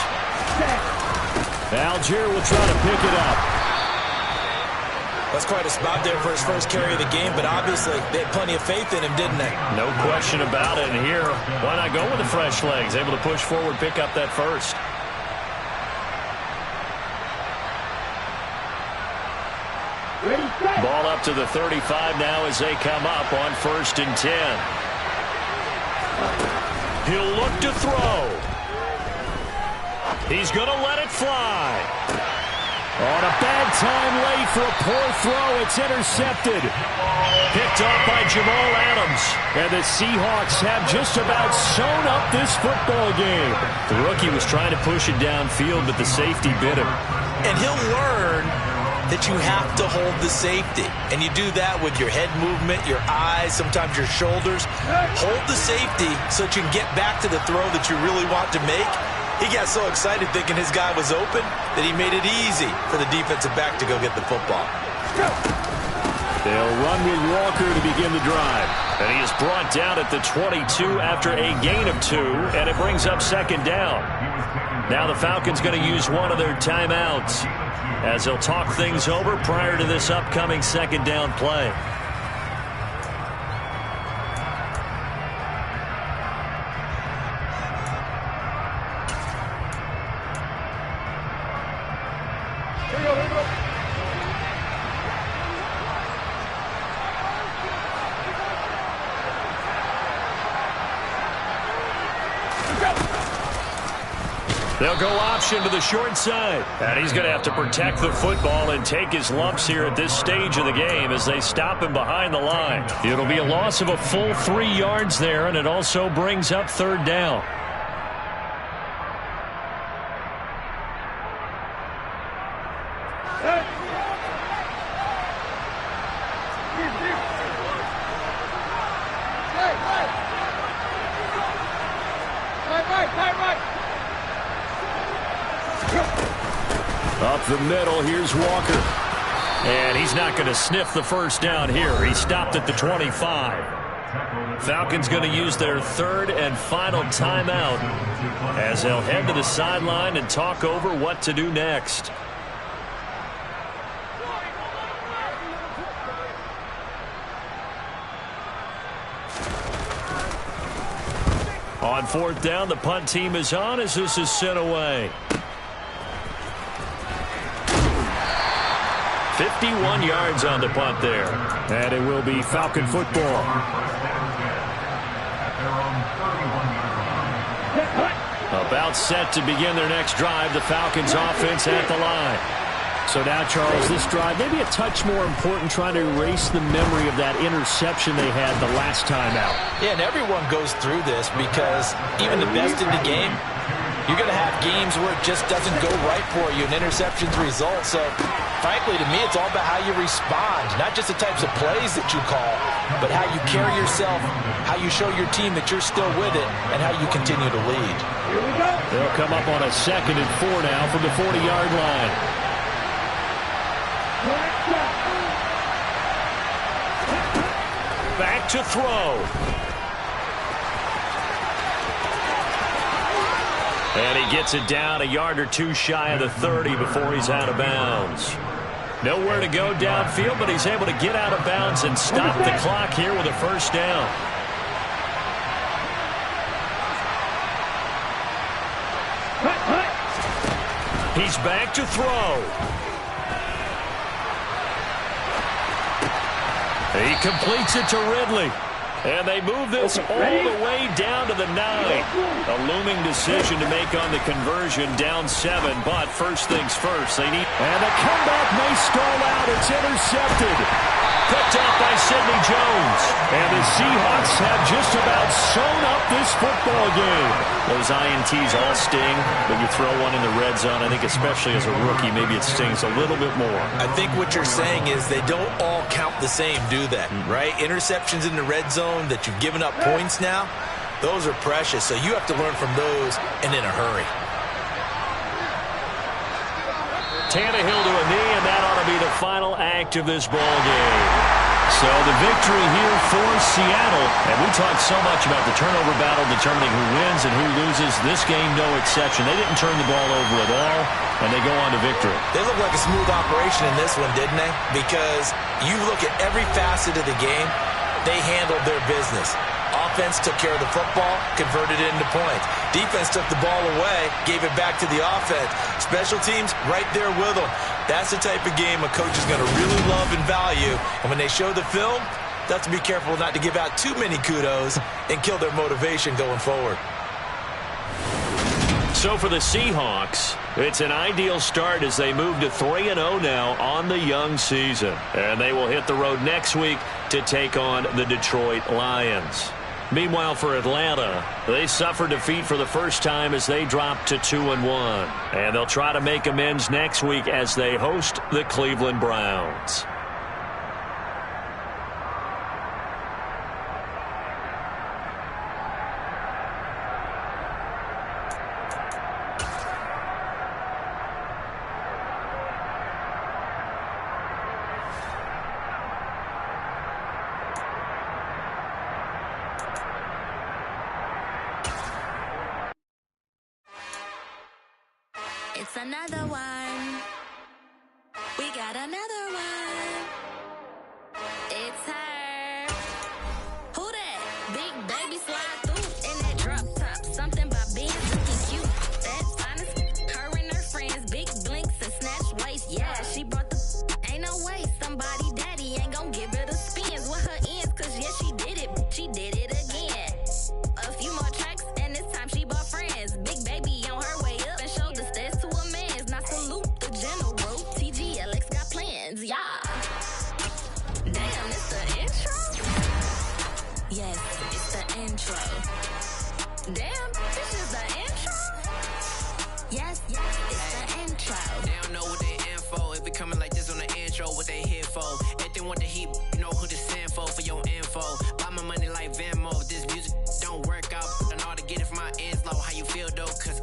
Algier will try to pick it up. That's quite a spot there for his first carry of the game, but obviously they had plenty of faith in him, didn't they? No question about it. And here, why not go with the fresh legs? Able to push forward, pick up that first. Ball up to the 35 now as they come up on 1st and 10. He'll look to throw. He's going to let it fly. On a bad time late for a poor throw. It's intercepted. Picked off by Jamal Adams. And the Seahawks have just about sewn up this football game. The rookie was trying to push it downfield, but the safety bit him. And he'll learn that you have to hold the safety. And you do that with your head movement, your eyes, sometimes your shoulders. Hold the safety so that you can get back to the throw that you really want to make. He got so excited thinking his guy was open that he made it easy for the defensive back to go get the football. They'll run with Walker to begin the drive. And he is brought down at the 22 after a gain of 2, and it brings up 2nd down. Now the Falcons going to use one of their timeouts as they'll talk things over prior to this upcoming 2nd down play. They'll go option to the short side. And he's going to have to protect the football and take his lumps here at this stage of the game as they stop him behind the line. It'll be a loss of a full 3 yards there, and it also brings up 3rd down. Up the middle, here's Walker. And he's not going to sniff the 1st down here. He stopped at the 25. Falcons going to use their 3rd and final timeout as they'll head to the sideline and talk over what to do next. On 4th down, the punt team is on as this is sent away. 51 yards on the punt there. And it will be Falcon football. About set to begin their next drive. The Falcons offense at the line. So now, Charles, this drive maybe a touch more important, trying to erase the memory of that interception they had the last time out. Yeah, and everyone goes through this because even the best in the game, you're going to have games where it just doesn't go right for you, and interceptions result. So, frankly, to me, it's all about how you respond, not just the types of plays that you call, but how you carry yourself, how you show your team that you're still with it, and how you continue to lead. Here we go. They'll come up on a 2nd and 4 now from the 40-yard line. Back to throw. And he gets it down a yard or 2 shy of the 30 before he's out of bounds. Nowhere to go downfield, but he's able to get out of bounds and stop the clock here with a 1st down. He's back to throw. He completes it to Ridley. And they move this all the way down to the 9. A looming decision to make on the conversion, down 7. But first things first, they need... And the comeback may stall out. It's intercepted. Picked up by Sidney Jones. And the Seahawks have just about sewn up this football game. Those INTs all sting, but you throw one in the red zone. I think especially as a rookie, maybe it stings a little bit more. I think what you're saying is they don't all count the same, do they? Right? Interceptions in the red zone that you've given up points now, those are precious. So you have to learn from those and in a hurry. Tannehill to a knee, and that ought to be the final act of this ball game. So the victory here for Seattle. And we talked so much about the turnover battle determining who wins and who loses. This game, no exception. They didn't turn the ball over at all, and they go on to victory. They look like a smooth operation in this one, didn't they? Because you look at every facet of the game, they handled their business. Offense took care of the football, converted it into points. Defense took the ball away, gave it back to the offense. Special teams, right there with them. That's the type of game a coach is going to really love and value. And when they show the film, they have to be careful not to give out too many kudos and kill their motivation going forward. So for the Seahawks, it's an ideal start as they move to 3-0 now on the young season. And they will hit the road next week to take on the Detroit Lions. Meanwhile, for Atlanta, they suffered defeat for the first time as they dropped to 2-1. And they'll try to make amends next week as they host the Cleveland Browns. It's another one. We got another one. It's her. Who that? Big baby slide through in that drop top. Something about being looking cute. That's honest. Her and her friends, big blinks and snatch waist. Yeah, she brought the. Ain't no way somebody daddy ain't gon' give her the spins with her ends. Cause yeah, she did it. She did it again. A few more tracks and this time she bought friends. Big baby on her way up and showed the stairs to a man's. Now salute the general. TGLX got plans, yeah. Damn, it's the intro? Yes, it's the intro. Damn, this is the intro? Yes, it's the intro. They don't know what they in for. If it coming like this on the intro, what they here for? If they want the heat, you know who to send for your info. Buy my money like Venmo. If this music don't work out, I know how to get it from my ends low. How you feel though? Cause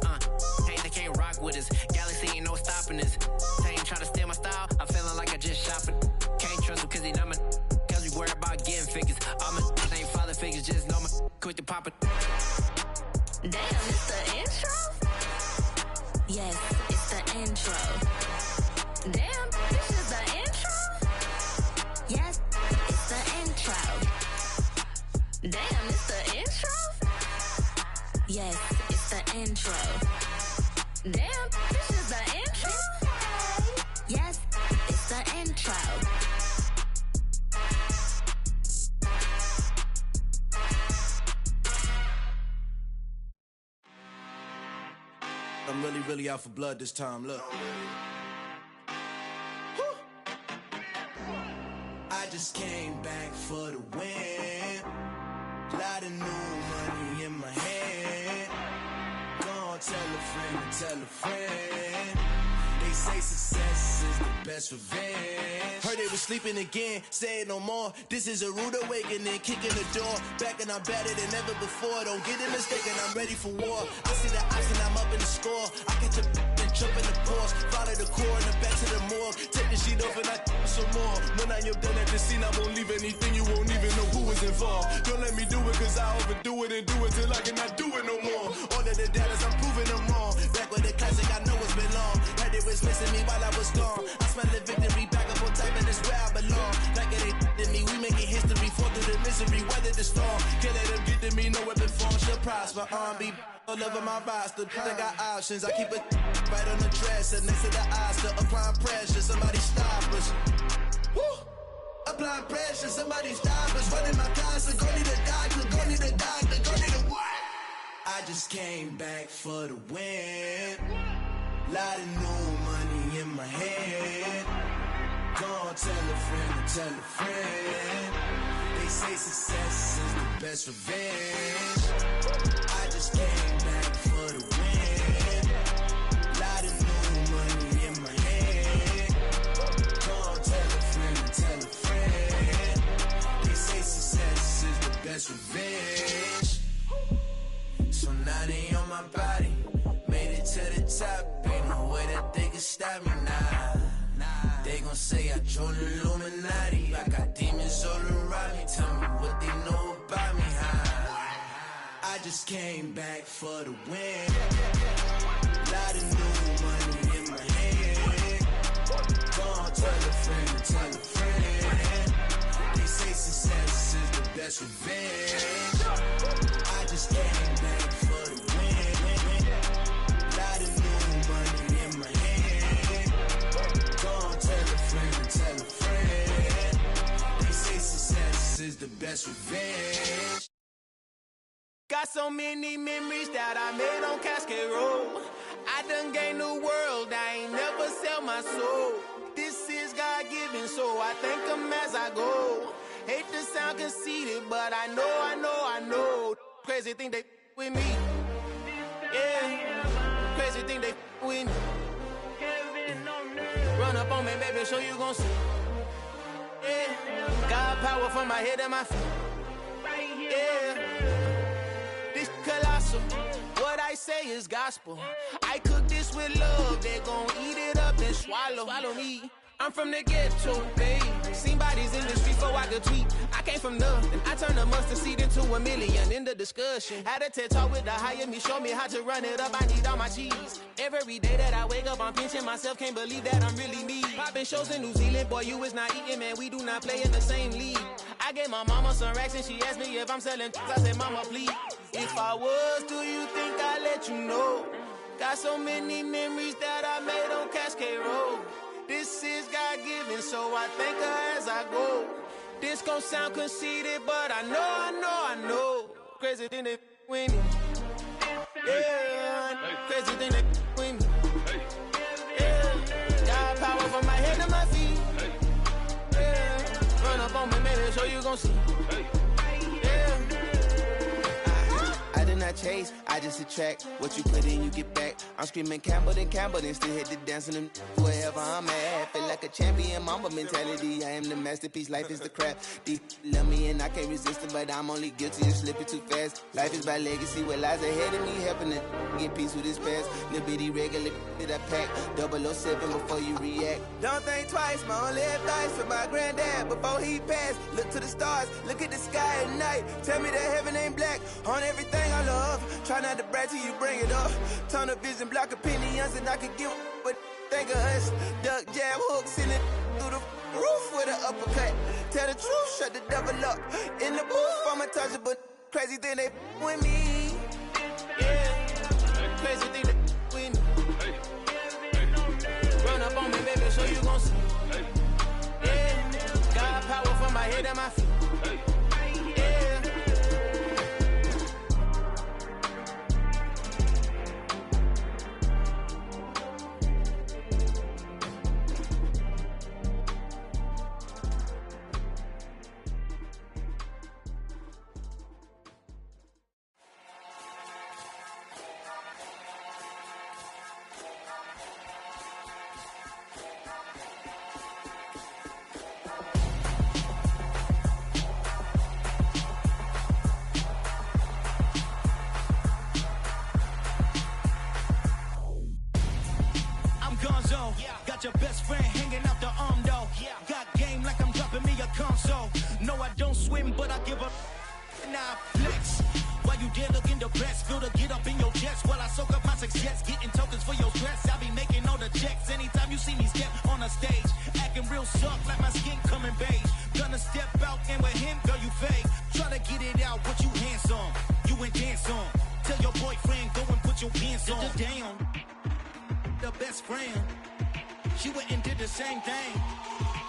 hey, they can't rock with us. Galaxy ain't no stopping this. They ain't trying to steal my style. I'm feeling like I just shop it. Can't trust them cause they not my. Cause we worry about getting figures. All my ain't father figures, just know my quick to pop it. Damn, it's the intro? Yes, it's the intro. Damn, this is the intro? Yes, it's the intro. Damn, it's the intro? Yes, it's the intro. Damn, this is the intro? Yes, it's the intro. I'm really out for blood this time, look. I just came back for the win. Lot of new money in my hand. Gonna tell a friend. They say success is the best revenge. Heard they was sleeping again, say it no more. This is a rude awakening, kicking the door. Back and I'm better than ever before. Don't get it mistaken, I'm ready for war. I see the option, I'm up in the score. I catch a and jump in the Porsche. Follow the core and the back to the morgue. Take the sheet off and I some more. When I am done at the scene, I won't leave anything. You won't even know who was involved. Don't let me do it cause I overdo it and do it till I cannot do it no more. All of the data, I'm proving them wrong. Back with the classic, I know it's been long. Heard it was missing me while I was gone. I smell the victory, back up on type and it's where I belong. Like it ain't to me, we making history. Fall through the misery, weather the storm. Can't let them get to me, no weapon form should prosper. Be all over my roster, I got options. I keep it right on the dresser, next to the Oscar. Applying pressure, somebody stop us. Woo! Applying pressure, somebody stop us. Running my closet, go need a doctor, go need a doctor, go need a what? I just came back for the win. Lot of new money in my head. Gonna tell a friend. They say success is the best revenge. I just came back for the win. Lot of new money in my head. Gonna tell a friend. They say success is the best revenge. So now they on my body. Made it to the top, ain't no way that they can stop me now. They gon' say I joined the Illuminati. I got demons all around me. Tell me what they know about me, huh? I just came back for the win. Lot of new money in my hand. Gonna tell a friend. They say success is the best revenge. best revenge. Got so many memories that I made on Cascade Road. I done gained the world, I ain't never sell my soul. This is God-given, so I thank him as I go. Hate to sound conceited, but I know. Crazy thing they with me. Yeah, crazy thing they with me. Run up on me, baby, so you gon' see. Yeah, got power from my head and my feet. Yeah, this colossal. What I say is gospel. I cook this with love. They gon' eat it up and swallow me. I'm from the ghetto, babe. Seen bodies in the street before I could tweet. I came from nothing. I turned a mustard seed into a million in the discussion. Had a TED talk with the higher me, show me how to run it up. I need all my cheese. Every day that I wake up, I'm pinching myself. Can't believe that I'm really me. Popping shows in New Zealand, boy, you is not eating, man. We do not play in the same league. I gave my mama some racks and she asked me if I'm selling. I said, mama, please. If I was, do you think I'd let you know? Got so many memories that I made on Cascade Road. This is God-given, so I thank her as I go. This gon' sound conceited, but I know. Crazy thing they with me. Yeah, crazy thing they with me. Yeah, got power from my head to my feet. Yeah, run up on me, maybe, so you gon' see. Yeah. I did not chase, I just attract. What you put in, you get back. I'm screaming Campbell, then still hit the dance and them wherever I'm at. Feel like a champion, mamba mentality. I am the masterpiece, life is the crap. These love me and I can't resist it, but I'm only guilty of slipping too fast. Life is by legacy, what lies ahead of me, helping to get peace with this past. Little bitty regular that I pack, 007 before you react. Don't think twice, my only advice for my granddad before he passed. Look to the stars, look at the sky at night. Tell me that heaven ain't black on everything I love. Try not to brag till you bring it up. Tunnel vision, block opinions, and I can give what think of us. Duck jab hooks in it through the roof with an uppercut. Tell the truth, shut the devil up. In the booth, I'm untouchable. Crazy thing they with me. Yeah, crazy thing they with me. Run up on me, baby, so you gon' see. Yeah, got power from my head and my feet. Got your best friend hanging out the arm though. Got game like I'm dropping me a console. No, I don't swim, but I give up. Now flex. While you there looking the best, feel the get up in your chest while I soak up my success, getting tokens for your stress. I be making all the checks anytime you see me step on a stage, acting real soft like my skin coming beige. Gonna step out and with him, girl, you fake. Try to get it out, what you handsome, you ain't dance on. Tell your boyfriend go and put your pants on. Down, the best friend. She went and did the same thing.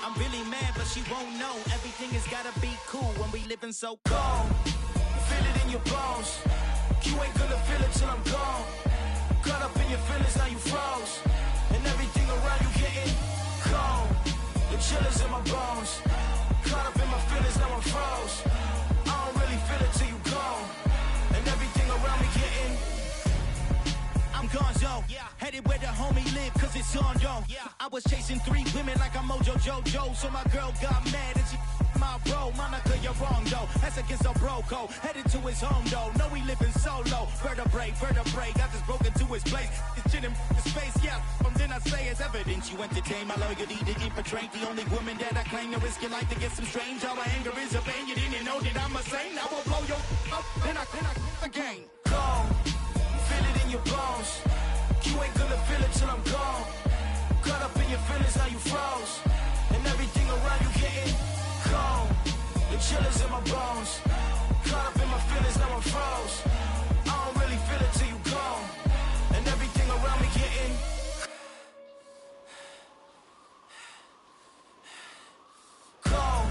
I'm really mad, but she won't know. Everything has gotta be cool when we living so cold. Feel it in your bones. You ain't gonna feel it till I'm gone. Caught up in your feelings, now you froze. And everything around you getting cold. The chill is in my bones. Caught up in my feelings, now I'm froze. I don't really feel it till you gone. And everything around me getting I'm gonzo, headed where the homie live, cause it's on though. I was chasing 3 women like I'm Mojo Jojo, so my girl got mad and she my bro. Monica, you're wrong though, that's against a bro code. Headed to his home though, know he living solo. Vertebrae, got this broken to his place. It's chin in the space, from then I say it's evidence. You entertain my loyalty to infiltrate the only woman that I claim to risk your life to get some strange. How my anger is a pain, you didn't know that I'm a saint. I will blow your up, then I again. Go. Feel it in your bones. You ain't gonna feel it till I'm gone. Caught up in your feelings, now you froze. And everything around you getting cold. The chill is in my bones. Caught up in my feelings, now I'm froze. I don't really feel it till you gone. And everything around me getting cold.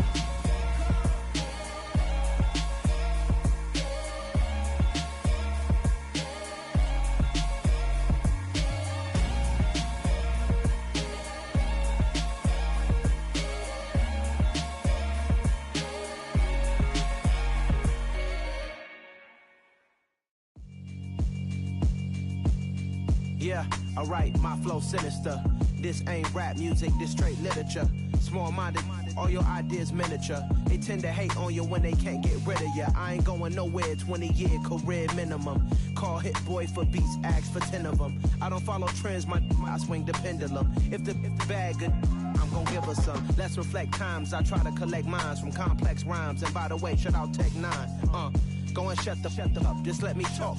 Yeah, alright, my flow sinister. This ain't rap music, this straight literature. Small-minded, all your ideas miniature. They tend to hate on you when they can't get rid of you. I ain't going nowhere, 20-year career minimum. Call Hit Boy for beats, ask for 10 of them. I don't follow trends, I swing the pendulum. If the bag good, I'm gon' give her some. Let's reflect times, I try to collect minds from complex rhymes. And by the way, shout out Tech 9. Go and shut the up, just let me talk.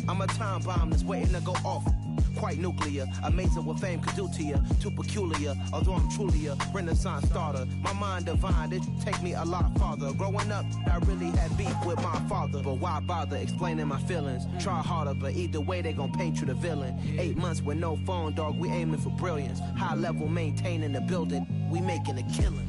I'm a time bomb that's waiting to go off. Quite nuclear, amazing what fame could do to you. Too peculiar, although I'm truly a renaissance starter. My mind divine, it take me a lot farther. Growing up, I really had beef with my father. But why bother explaining my feelings? Try harder, but either way they gon' paint you the villain. 8 months with no phone, dog, we aiming for brilliance. High level maintaining the building, we making a killing.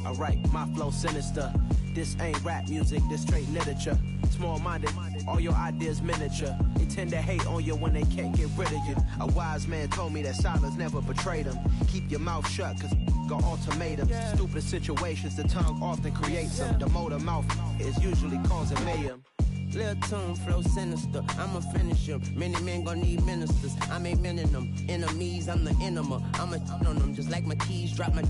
Alright, my flow sinister. This ain't rap music, this straight literature. Small-minded, all your ideas miniature. They tend to hate on you when they can't get rid of you. A wise man told me that silence never betrayed him. Keep your mouth shut, cause got ultimatums. Stupid situations, the tongue often creates them. The motor mouth is usually causing mayhem. Lil' tune, flow sinister, I'ma finish him. Many men gon' need ministers, I make men in them. Enemies, I'm the enema, I'ma on them. Just like my keys, drop my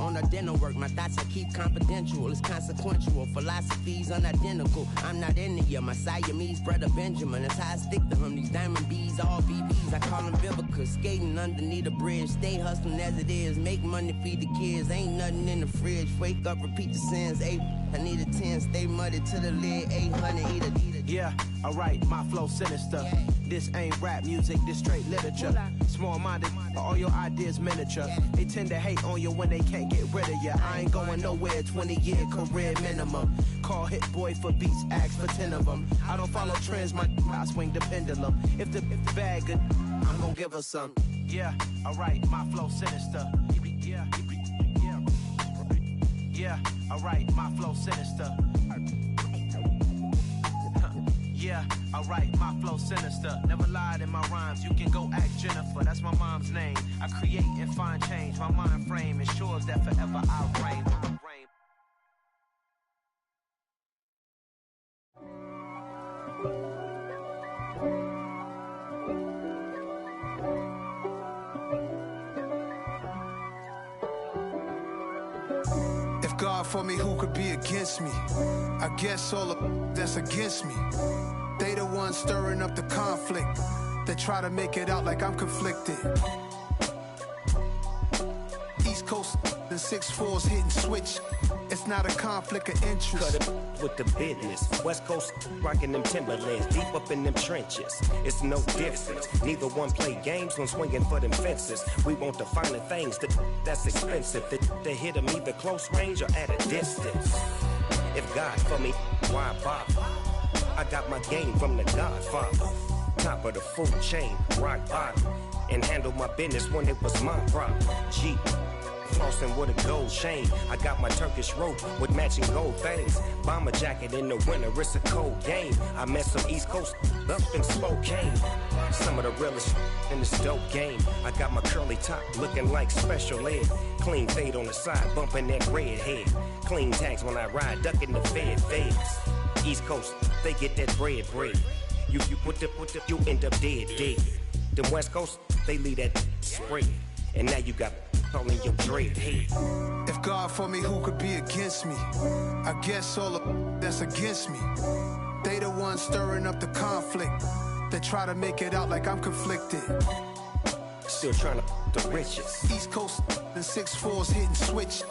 on the dinner work. My thoughts I keep confidential, it's consequential. Philosophies unidentical, I'm not into you. My Siamese brother Benjamin, that's how I stick to him. These diamond bees, all BBs, I call them Vivica. Skating underneath the bridge, stay hustling as it is. Make money, feed the kids, ain't nothing in the fridge. Wake up, repeat the sins, I need a 10, stay muddy to the lid, 800, eat a. Yeah, alright, my flow sinister. This ain't rap music, this straight literature. Small-minded, all your ideas miniature. They tend to hate on you when they can't get rid of you. I ain't going nowhere, 20-year career minimum. Call Hit Boy for beats, ask for 10 of them. I don't follow trends, I swing the pendulum. If the bag good, I'm gon' give her some. Yeah, alright, my flow sinister. Yeah, alright, my flow sinister. Yeah, alright, my flow sinister. Never lied in my rhymes, you can go ask Jennifer. That's my mom's name. I create and find change. My mind frame ensures that forever I'll reign. If God for me, who could be against me? I guess all of that's against me. They the ones stirring up the conflict. They try to make it out like I'm conflicted. East Coast, the 6'4's hitting switch. It's not a conflict of interest. Cut it with the business. West Coast rocking them Timberlands, deep up in them trenches. It's no difference. Neither one play games when swinging for them fences. We want the finer things that's expensive. They hit them either close range or at a distance. If God for me, why bother? I got my game from the Godfather. Top of the food chain, rock bottom. And handle my business when it was my problem. G. Flossing with a gold chain. I got my Turkish rope with matching gold things. Bomber jacket in the winter, it's a cold game. I met some East Coast up in Spokane. Some of the realest in this dope game. I got my curly top looking like special ed. Clean fade on the side, bumping that red head. Clean tags when I ride, ducking the feds. East Coast, they get that bread. You put the, you end up dead. Them West Coast, they leave that spray. And now you got all in your dread head. If God for me, who could be against me? I guess all of that's against me. They the ones stirring up the conflict. They try to make it out like I'm conflicted. Still trying to the riches. East Coast, the 6'4's hitting switch.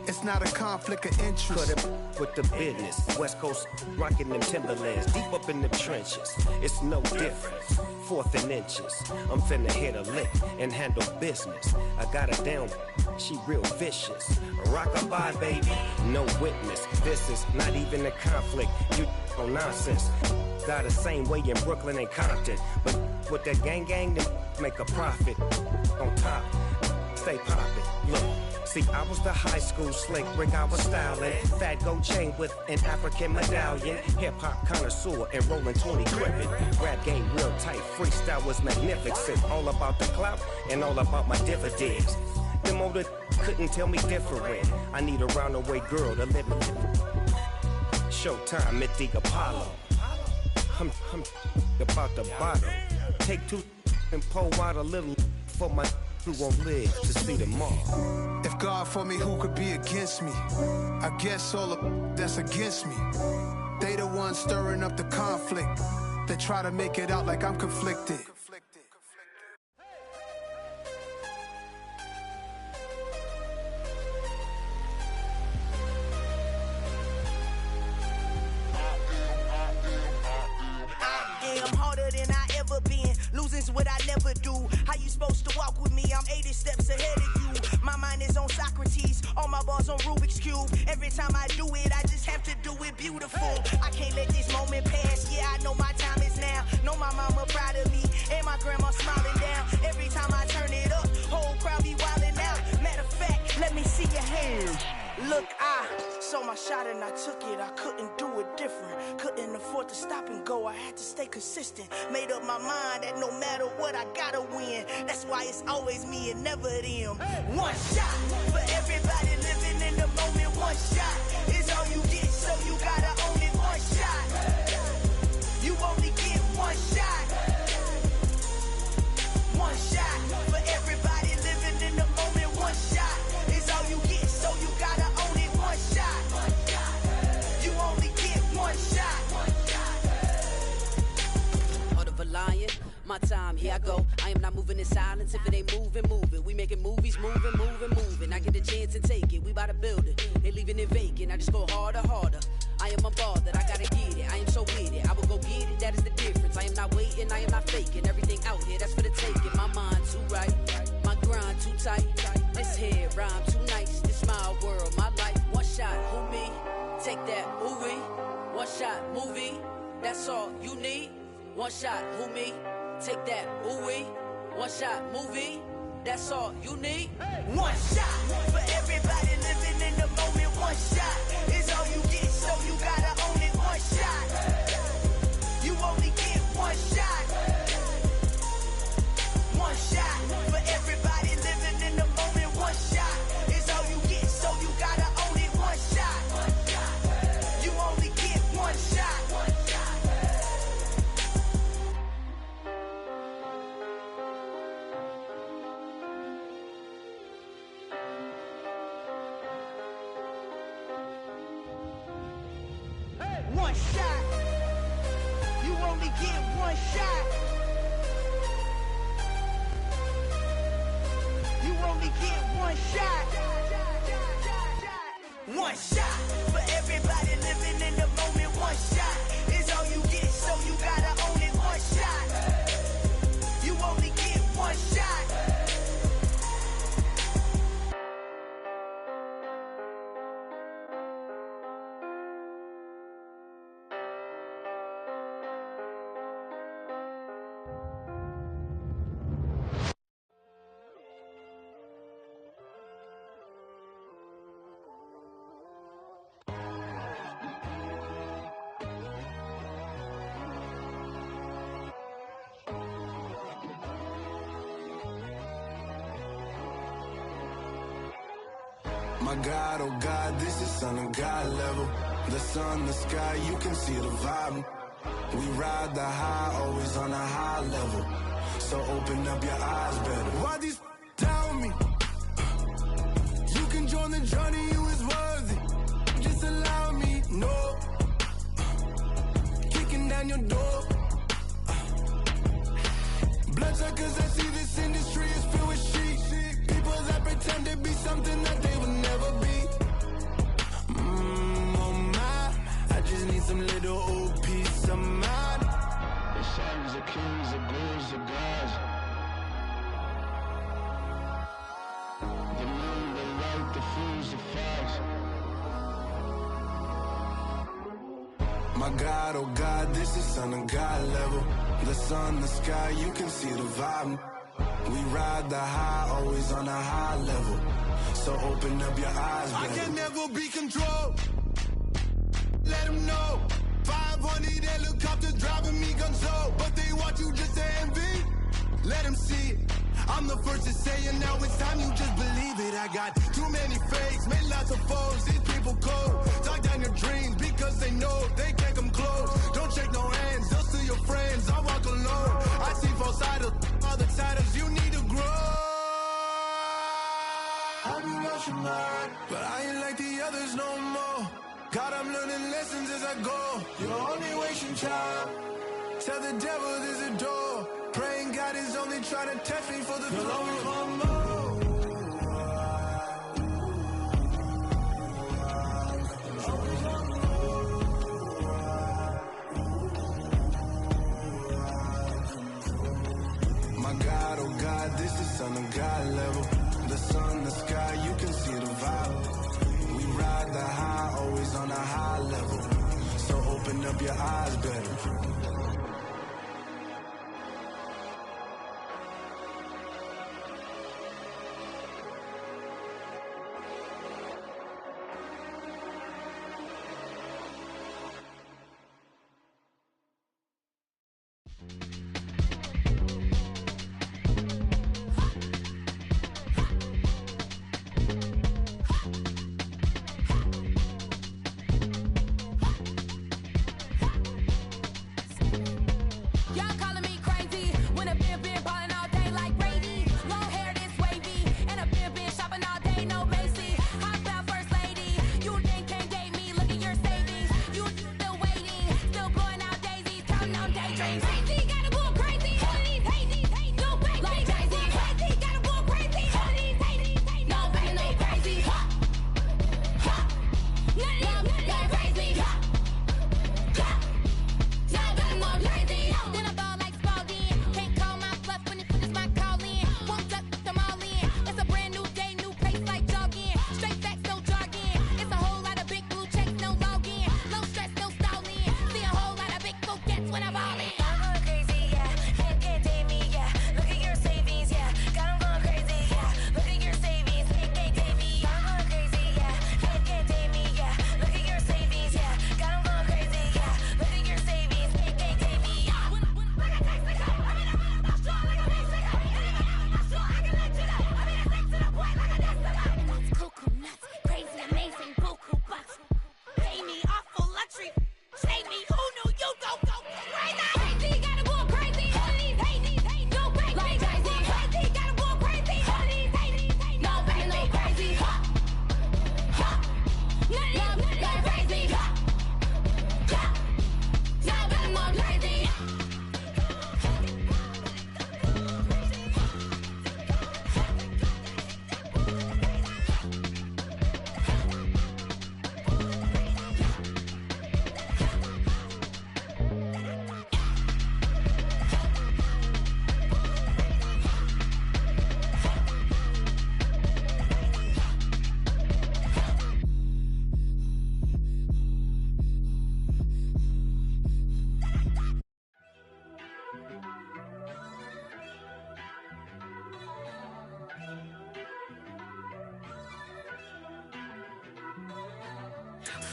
It's not a conflict of interest. Cut it with the business. West Coast rocking them Timberlands, deep up in the trenches. It's no difference. 4th and inches. I'm finna hit a lick and handle business. I got her down, she real vicious. Rockabye, baby, no witness. This is not even a conflict. You on nonsense. Got the same way in Brooklyn and Compton. But with that gang, they make a profit. On top, stay poppin'. Look. See, I was the high school slick Rick, I was styling. Fat gold chain with an African medallion. Hip-hop connoisseur and rolling 20 gripping. Rap game real tight, freestyle was magnificent. All about the clout and all about my dividends. Them older couldn't tell me different. I need a roundaway girl to live in. Showtime at the Apollo. I'm about the bottom. Take 2 and pour out a little for my who won't live to see tomorrow. If God for me, who could be against me? I guess all of that's against me. They the ones stirring up the conflict. They try to make it out like I'm conflicted. Losing's what I never do. How you supposed to walk with me? I'm 80 steps ahead of you. My mind is on Socrates, all my balls on Rubik's Cube. Every time I do it, I just have to do it beautiful. I can't let this moment pass. Yeah, I know my time is now. Know my mama proud of me, and my grandma smiling down. Every time I turn it up, whole crowd be wildin' out. Matter of fact, let me see your hands. Look, I saw my shot and I took it. I couldn't do it different. Couldn't afford to stop and go. I had to stay consistent. Made up my mind that no matter what, I gotta win. That's why it's always me and never them. One shot for everybody living in the moment. One shot is all you get, so you gotta own it. One shot. You only get one shot. One shot for everybody living in the moment. One shot is all you get, so you gotta own it. One shot. You only get one shot. Heart of a lion, my time, here I go. I am not moving in silence. If it ain't moving, moving. We making movies, moving. I get the chance and take it. We bout to build it. They leaving it vacant. I just go harder. I am a ball that I gotta get it. I am so with it. I will go get it. That is the difference. I am not waiting. I am not faking. Everything out here, that's for the taking. My mind too right. My grind too tight. This head rhyme too nice. This my world, my life. One shot, who me? Take that, ooh wee. One shot, movie. That's all you need. One shot, who me? Take that, ooh wee. One shot, movie. That's all you need. One shot for everybody living in the moment. One shot is all you get, so you gotta own it. One shot. You only get one shot. One shot for everybody living in the moment. One shot is all you get, so you gotta own it. One shot. You only get one shot. One shot. You only get one shot. You only get one shot. One shot for everybody living in the moment. One shot is all you get, so you gotta own it. One shot. You only get one shot. My God, oh God, this is Son of God level. The sun, the sky, you can see the vibe. We ride the high, always on a high level. So open up your eyes better. Why these tell me? You can join the journey, you is worthy. Just allow me, no. Kicking down your door. Bloodsuckers, I see this industry is filled with sheep. People that pretend to be something that they will never be. Oh my, I just need some little old peace of mind. The sons of kings, the ghouls, the gods. The moon, the light, the fools, the facts. My God, oh God, this is Son of God level. The sun, the sky, you can see the vibe. We ride the high, always on a high level. So open up your eyes, baby. I can never be controlled. Let them know. 500 helicopters driving me gonzo. But they want you just to envy. Let them see it. I'm the first to say it, now it's time you just believe it. I got too many fakes, made lots of foes. These people cold. Talk down your dreams because they know they can't come close. Don't shake no hands, they'll steal your friends. I walk alone. I see both sides all the the others no more. God, I'm learning lessons as I go. You're only wasting time. Tell the devil there's a door. Praying God is only trying to test me for the throne. You'll always want more. My God, oh God, this is Son of God level. The sun, the sky, you can see the vibe. We ride the high, always on a high level. So open up your eyes better.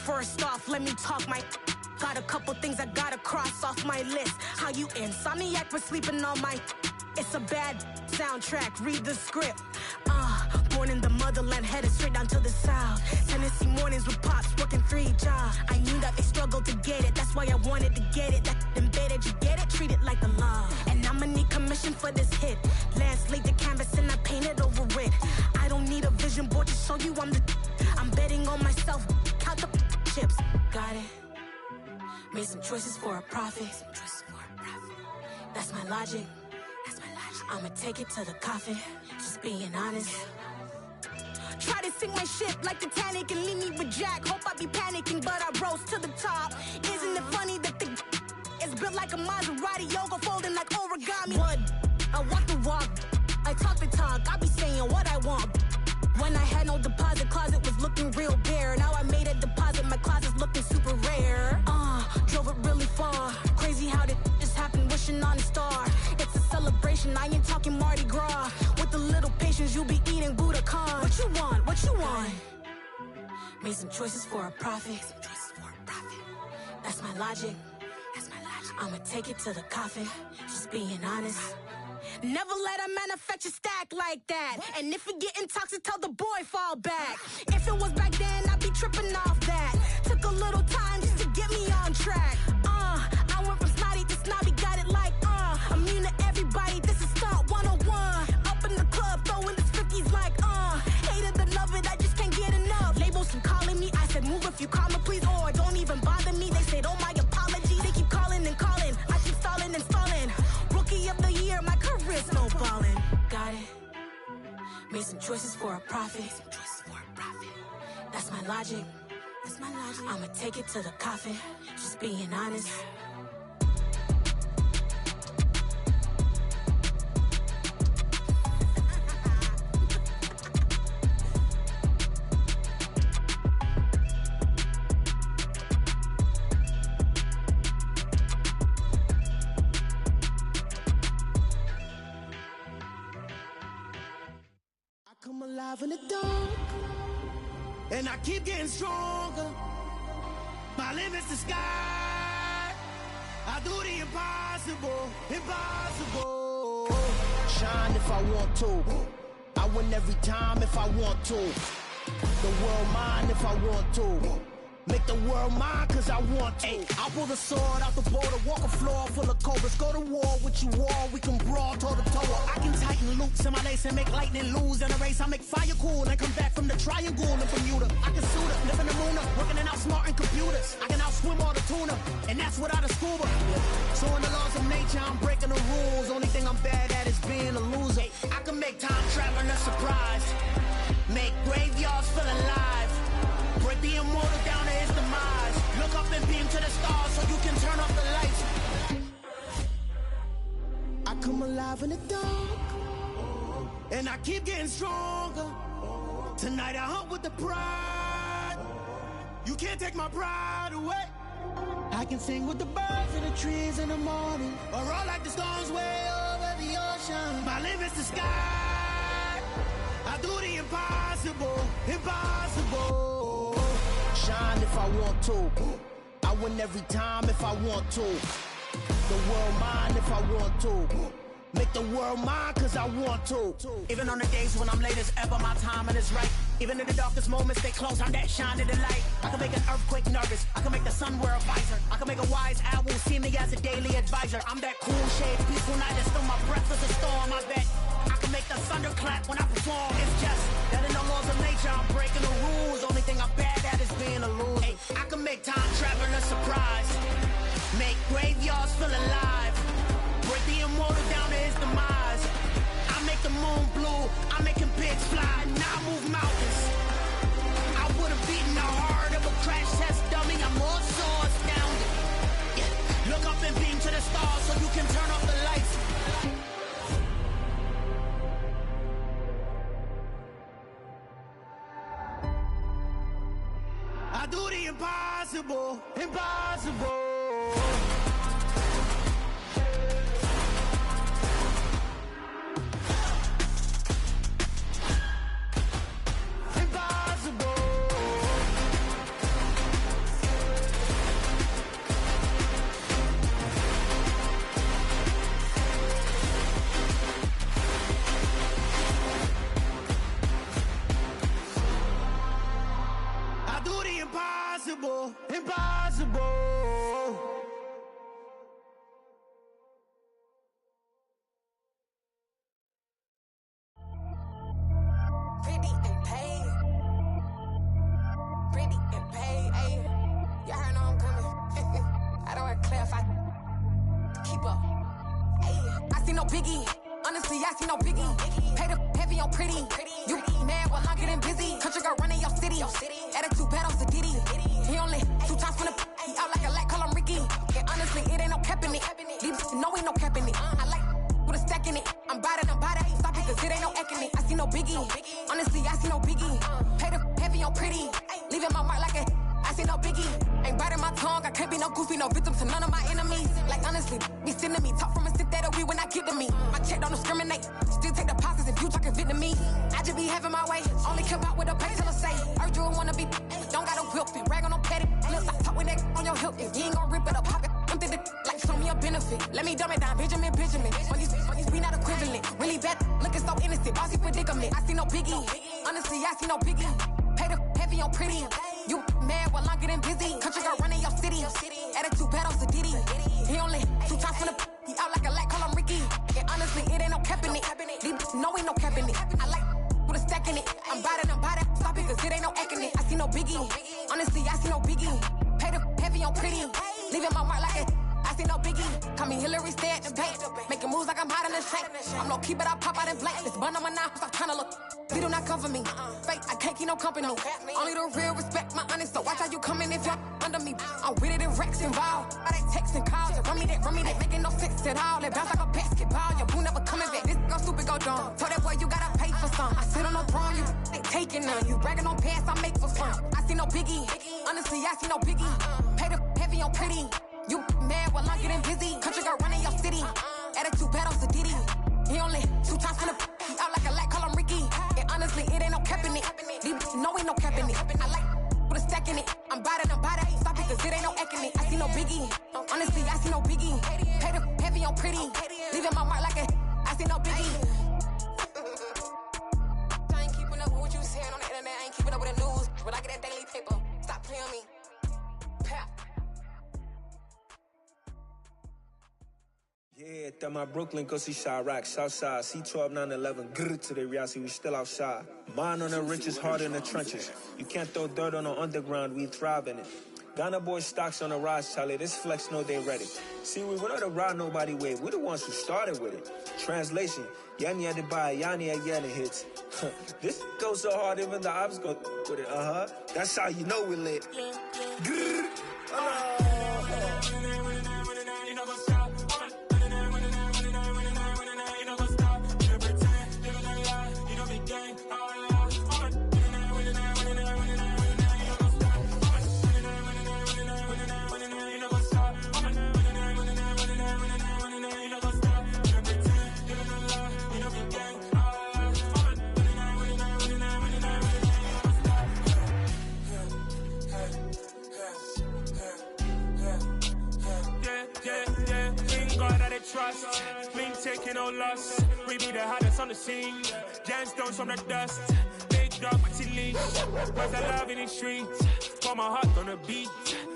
First off, let me talk my... Got a couple things I gotta cross off my list. How you insomniac for sleeping on my... It's a bad soundtrack, read the script. Born in the motherland, headed straight down to the south. Tennessee mornings with pops, working 3 jobs. I knew that they struggled to get it, that's why I wanted to get it. That embedded, you get it? Treat it like the law. And I'ma need commission for this hit. Lance laid the canvas and I painted over it. I don't need a vision board to show you I'm the... I'm betting on myself, count the chips. Got it. Made some choices for a profit. That's my logic. I'ma take it to the coffin. Just being honest. Try to sink my ship like Titanic and leave me with Jack. Hope I be panicking, but I rose to the top. Isn't it funny that the is built like a Maserati, yoga folding like origami? What? I walk the walk. I talk the talk. I be saying what I want. When I had no deposit, closet was looking real bare. Now I made a deposit, my closet's looking super rare. Drove it really far. Crazy how did this happen, wishing on a star. It's a celebration, I ain't talking Mardi Gras. With a little patience, you'll be eating Budokan. What you want? What you want? Made some choices for a profit. That's my logic. I'ma take it to the coffin. Just being honest. Never let a manufacture stack like that. And if it getting toxic, tell the boy fall back. If it was back then, I'd be tripping off that. Took a little time just to get me on track. I went from snotty to snobby, got it like immune to everybody, this is stunt 101. Up in the club, throwing the 50s like hate it or love it, I just can't get enough. Labels and calling calling me. I said, move if you call me, please, or don't even bother me. They said, oh, my apology. They keep calling and calling. I keep stalling and stalling. Rookie of the year, my career's no ballin'. Got it. Made some choices for a profit. That's my logic. I'ma take it to the coffin. Just being honest. Come alive in the dark, and I keep getting stronger. My limit's the sky. I do the impossible, impossible. Shine if I want to. I win every time if I want to. The world mine if I want to. Make the world mine cause I want to. I'll pull the sword out the border, walk a floor full of cobras. Go to war with you all, we can brawl toe to toe. I can tighten loops in my lace and make lightning lose in a race. I make fire cool and come back from the triangle in Bermuda. I can suit up, live in the moon, working and outsmarting computers. I can outswim all the tuna, and that's without a scuba. So in the laws of nature, I'm breaking the rules. Only thing I'm bad at is being a loser. I can make time traveling a surprise, make graveyards feel alive. Break the immortal down to his demise. Look up and beam to the stars so you can turn off the lights. I come alive in the dark, and I keep getting stronger. Tonight I hunt with the pride. You can't take my pride away. I can sing with the birds and the trees in the morning, or roll like the storms way over the ocean. My limit's the sky. I do the impossible, impossible. Shine if I want to. I win every time if I want to. The world mine if I want to. Make the world mine cause I want to. Even on the days when I'm late as ever, my timing is right. Even in the darkest moments, stay close, I'm that shining the light. I can make an earthquake nervous, I can make the sun wear a visor. I can make a wise owl see me as a daily advisor. I'm that cool shade, peaceful night, and still my breath is a storm. I bet I can make the thunder clap when I perform. It's just that in the laws of nature, I'm breaking the rules. Only thing I'm bad at is being a loser. Hey, I can make time traveling a surprise, make graveyards feel alive. Break the immortal down to his demise. I make the moon blue, I'm making pigs fly, now I move mountains. I would've beaten the heart of a crash test dummy, I'm more so astounded. Yeah. Look up and beam to the stars so you can turn off the lights. I do the impossible, impossible. Impossible, impossible. Pretty and paid. Pretty and paid, ayy. Y'all heard know I'm coming. I don't want to clarify. Keep up. Ayy. I see no biggie. Honestly, I see no biggie. Pay the heavy on pretty. You mad while I'm getting busy. Country girl running your city. Attitude bad on the Diddy. He only 2 times from the he out like a light, call him Ricky. And honestly, it ain't no cap in it. Leave no ain't no cap in it. I like with a stack in it. I'm bad at Stop it, cause it ain't no acting it. I see no biggie. Honestly, I see no biggie. Pay the heavy on pretty. Leaving my mark like a I see no biggie. Ain't biting my tongue. I can't be no goofy, no victim to none of my enemies. Like honestly, be sending me talk from a sit that we when I get to me. My check don't discriminate. Still take deposits if you talking Vietnamese. I just be having my way. Only come out with a pay till I say. Urge you wanna be. Don't gotta whip it. Rag on no petty. Flips. I talk with that on your hip. If you ain't gon' rip it up, pocket. Empty the like show me a benefit. Let me dumb it down, Benjamin. When these be not equivalent. Really bad, looking so innocent. Bossy predicament. I see no biggie. Honestly, I see no biggie. Pay the heavy on pretty. You mad while I'm getting busy. Country girl running your city. Attitude bad on the Diddy. He only 2 times from the he out like a light, call him Ricky. And honestly, it ain't no cap in it. No ain't no cap in it. I like with a stack in it. I'm bad at Stop it, cause it ain't no acting it. I see no biggie. Honestly, I see no biggie. Pay the heavy on pretty. Leaving my mark like a I see no biggie. Call me Hillary, stay at the bank. Making moves like I'm hot in the shank. I'm low key, but I pop out in blank. This bun on my knife, stop trying to look. We do not come for me. Fake, I can't keep no company. Only the real respect my honest. So watch how you coming if you're under me. I'm with it in Rex involved. All they texts and calls. Run me that making no sense at all. They bounce like a basketball. Your boo never coming back. This go stupid, go dumb. Told that boy you gotta pay for some. I sit on no throne, you ain't taking none. You bragging on past, I make for fun. I see no biggie. Honestly, I see no biggie. Pay the heavy on pretty. You mad while I'm getting busy. Country girl running your city. Attitude bad on Sadiddy. He only 2 times from the he out like a light, call him Ricky. And honestly, it ain't no cap in it. These know ain't no cap in it. I like with a stack in it. I'm about it. Stop it, cause it ain't no acting it. I see no biggie. Honestly, I see no biggie. Pay the heavy on pretty. Leaving my mark like a I see no biggie. I ain't keeping up with what you saying on the internet. I ain't keeping up with the news. But I get that daily paper. Stop playing on me. Pap. Yeah, that my Brooklyn, go see Chirac, Southside, C12, 911, grrr to the reality, we still outside. Mine on the riches, hard in the trenches. You can't throw dirt on the underground, we thrive in it. Ghana boys stocks on the rise, Charlie, this flex know they ready. See, we were not to ride nobody wave, we the ones who started with it. Translation, Yanni had to buy, Yanni again hits. This goes so hard, even the ops go with it, That's how you know we lit. Grrr, trust, we ain't taking no loss. We be the hottest on the scene. Gemstones from the dust. Big dog, but he leash. Where's the love in the streets? Pour my heart on the beat.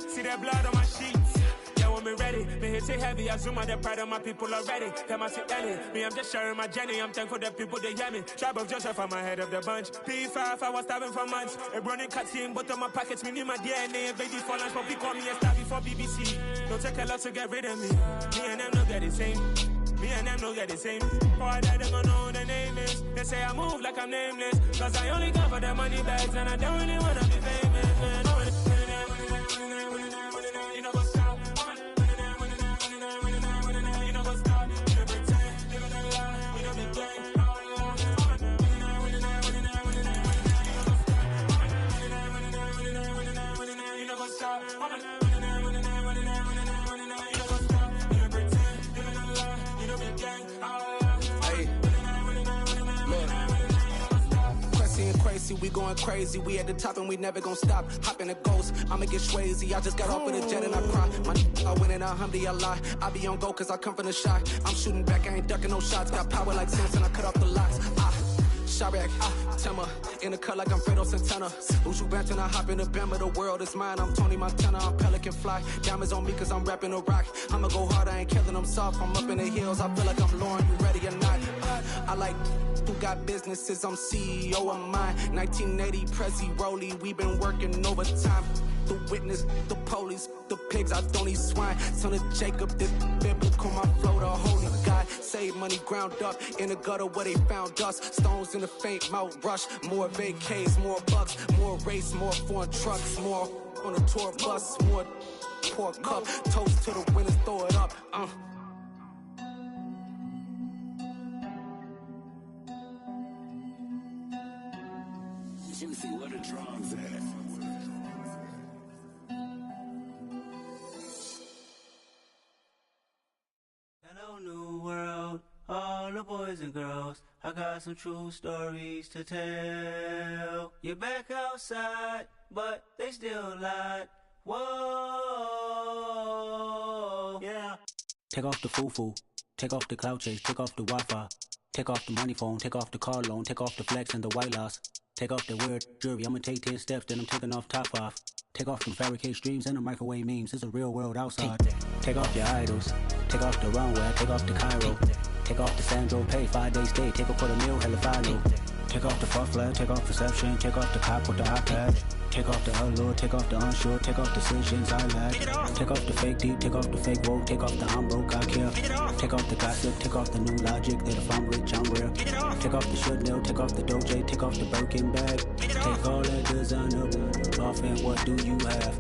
See that blood on my sheets. Yeah, when me ready, me hit it heavy. I zoom out the pride of my people already. Tell my sit Ellie. Me, I'm just sharing my journey. I'm thankful that people they hear me. Tribe of Joseph, I'm ahead of the bunch. P5, I was starving for months. A running cutscene, but on my pockets, me need my DNA. Baby for lunch, but we call me a star before BBC. Don't take a lot to get rid of me. Me and them don't get the same. Me and them don't get the same. Boy, that them gonna know who the name is. They say I move like I'm nameless. Cause I only come for the money bags and I don't really wanna be famous, man. You know what's up? You know what's up? You know pretend, living a lie. You know the game. You know what's up? We going crazy, we at the top and we never gonna stop. Hop in a ghost, I'ma get swayzy. I just got off with a jet and I cry. I win and I lie. I be on go cause I come from the shot. I'm shooting back, I ain't ducking no shots. Got power like Samson, I cut off the locks. Chirac, Timmer, in the cut like I'm Fredo Santana. Who's you benching? I hop in the Bama, the world is mine. I'm Tony Montana, I'm Pelican Fly. Diamonds on me cause I'm rapping a rock. I'ma go hard, I ain't killing them soft. I'm up in the hills, I feel like I'm Lauren, you ready or not? I like who got businesses, I'm CEO of mine. 1980 Prezi Rolly, we been working overtime. The witness, the police, the pigs, I don't eat swine. Son of Jacob, this biblical, my flow, the holy God. Save money ground up in the gutter where they found us. Stones in the faint mouth rush. More vacays, more bucks, more race, more foreign trucks, more on a tour bus, more pour cup. Toast to the winners, throw it up. Juicy, where the drums at? Hello, new world, all the boys and girls. I got some true stories to tell. You're back outside, but they still lied. Whoa, yeah. Take off the foo-foo, take off the cloud chase, take off the Wi-Fi. Take off the money phone, take off the car loan, take off the flex and the white loss. Take off the weird jewelry, I'ma take 10 steps, then I'm taking off top off. Take off them fabricate streams and the microwave memes, it's a real world outside. Take off your idols, take off the runway, take off the Cairo. Take off the Sandro pay, 5-day stay, take a quarter meal, hella final. Take off the fuck flag, take off perception, take off the cop with the iPad. Take off the allure, take off the unsure, take off decisions I lack. Take off the fake deep, take off the fake woke, take off the I'm broke, I care. Take off the gossip, take off the new logic that if I'm rich, I'm real. Take off the should know, take off the Doja, take off the Birkin bag. Take all that designer off and what do you have?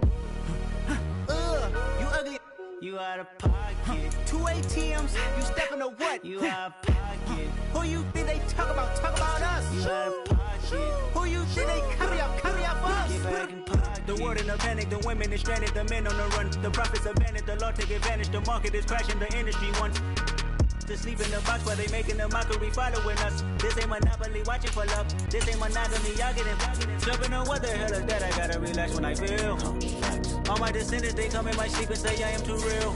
You ugly. You out of pocket. 2 ATMs, you stepping to what? You out of pocket. Who you think they talk about? Talk about us. You out of pocket. Who you think they carry up us? Get back in pocket. The world in a panic, the women is stranded, the men on the run. The profits abandoned, the law take advantage. The market is crashing, the industry wants to sleep in the box while they making a mockery following us. This ain't Monopoly, watching for love. This ain't monogamy, y'all get it. Jumping on what the hell is that? I gotta relax when I feel. All my descendants, they come in my sleep and say I am too real.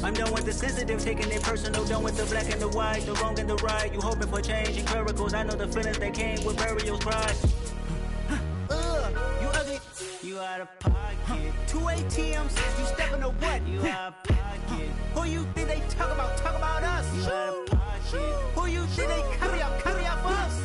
I'm done with the sensitive, taking it personal. Done with the black and the white, the wrong and the right. You hoping for change and miracles. I know the feelings that came with burials, cries. You ugly. You out of pocket. 2 ATMs, you stepping to what? You out of pocket. Who you think they talk about? Talk about us. You out of pocket. Who you think they carry up for us?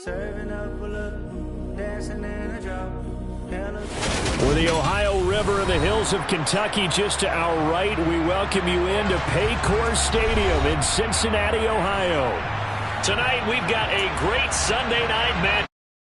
Serving up a look, dancing in a drop. For the Ohio River and the hills of Kentucky just to our right, we welcome you into Paycor Stadium in Cincinnati, Ohio. Tonight, we've got a great Sunday night match.